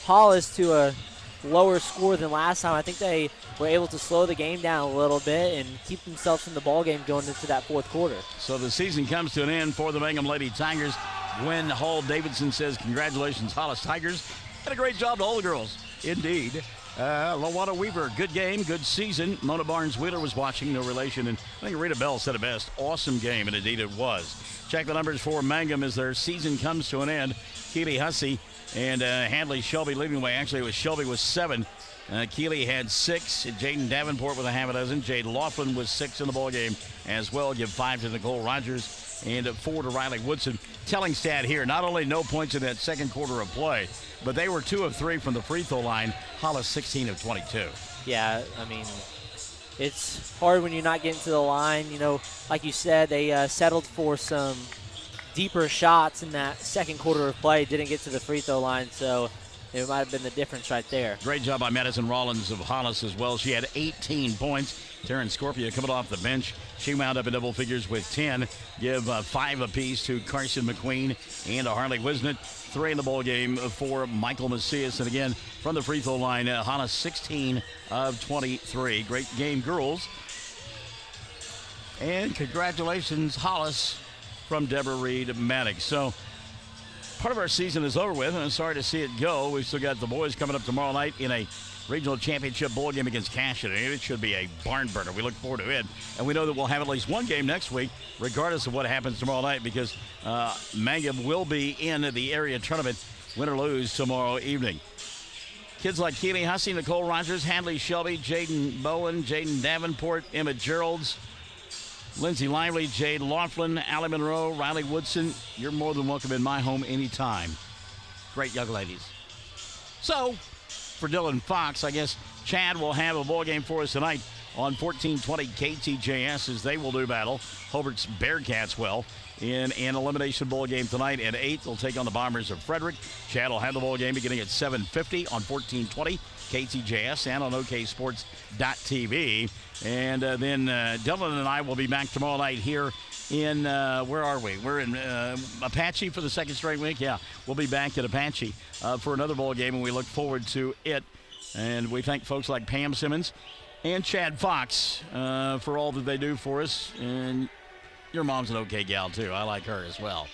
Hollis to a lower score than last time. I think they were able to slow the game down a little bit and keep themselves in the ball game going into that fourth quarter. So the season comes to an end for the Mangum Lady Tigers. Gwen Hall Davidson says, congratulations, Hollis Tigers. Had a great job to all the girls. Indeed. LaWanda Weaver, good game, good season. Mona Barnes-Wheeler was watching, no relation. And I think Rita Bell said it best. Awesome game, and indeed it was. Check the numbers for Mangum as their season comes to an end. Keely Hussey and Hadley Shelby leading the way. Actually, it was Shelby with 7. Keely had 6. Jaden Davenport with a half a dozen. Jade Laughlin was 6 in the ball game as well. Give 5 to Nicole Rogers and 4 to Riley Woodson. Telling stat here, not only no points in that second quarter of play, but they were 2 of 3 from the free throw line. Hollis 16 of 22. Yeah, I mean, it's hard when you're not getting to the line. You know, like you said, they settled for some deeper shots in that second quarter of play. Didn't get to the free throw line, so it might have been the difference right there. Great job by Madison Rollins of Hollis as well. She had 18 points. Taryn Scorpia coming off the bench. She wound up in double figures with 10. Give 5 apiece to Carson McQueen and to Harley Wisnett. 3 in the ball game for Michael Macias. And again, from the free throw line, Hollis 16 of 23. Great game, girls. And congratulations, Hollis, from Deborah Reed Maddox. So part of our season is over with, and I'm sorry to see it go. We've still got the boys coming up tomorrow night in a regional championship bowl game against Cashion. It should be a barn burner. We look forward to it. And we know that we'll have at least one game next week, regardless of what happens tomorrow night, because Mangum will be in the area tournament, win or lose, tomorrow evening. Kids like Keely Hussey, Nicole Rogers, Hadley Shelby, Jaden Bowen, Jaden Davenport, Emma Geralds, Lindsay Lively, Jade Laughlin, Allie Monroe, Riley Woodson. You're more than welcome in my home anytime. Great young ladies. So, for Dylan Fox, I guess Chad will have a ball game for us tonight on 1420 KTJS as they will do battle. Hobart's Bearcats will in an elimination bowl game tonight at 8. They'll take on the Bombers of Frederick. Chad will have the ball game beginning at 7:50 on 1420 KTJS and on OKSports.tv. And then Dylan and I will be back tomorrow night here in, where are we? We're in Apache for the second straight week. Yeah, we'll be back at Apache for another bowl game, and we look forward to it. And we thank folks like Pam Simmons and Chad Fox for all that they do for us. And your mom's an okay gal, too. I like her as well.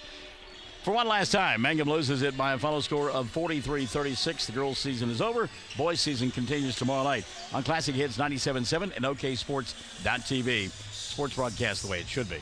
For one last time, Mangum loses it by a final score of 43-36. The girls' season is over. Boys' season continues tomorrow night on Classic Hits 97.7 and OKSports.tv. Sports broadcast the way it should be.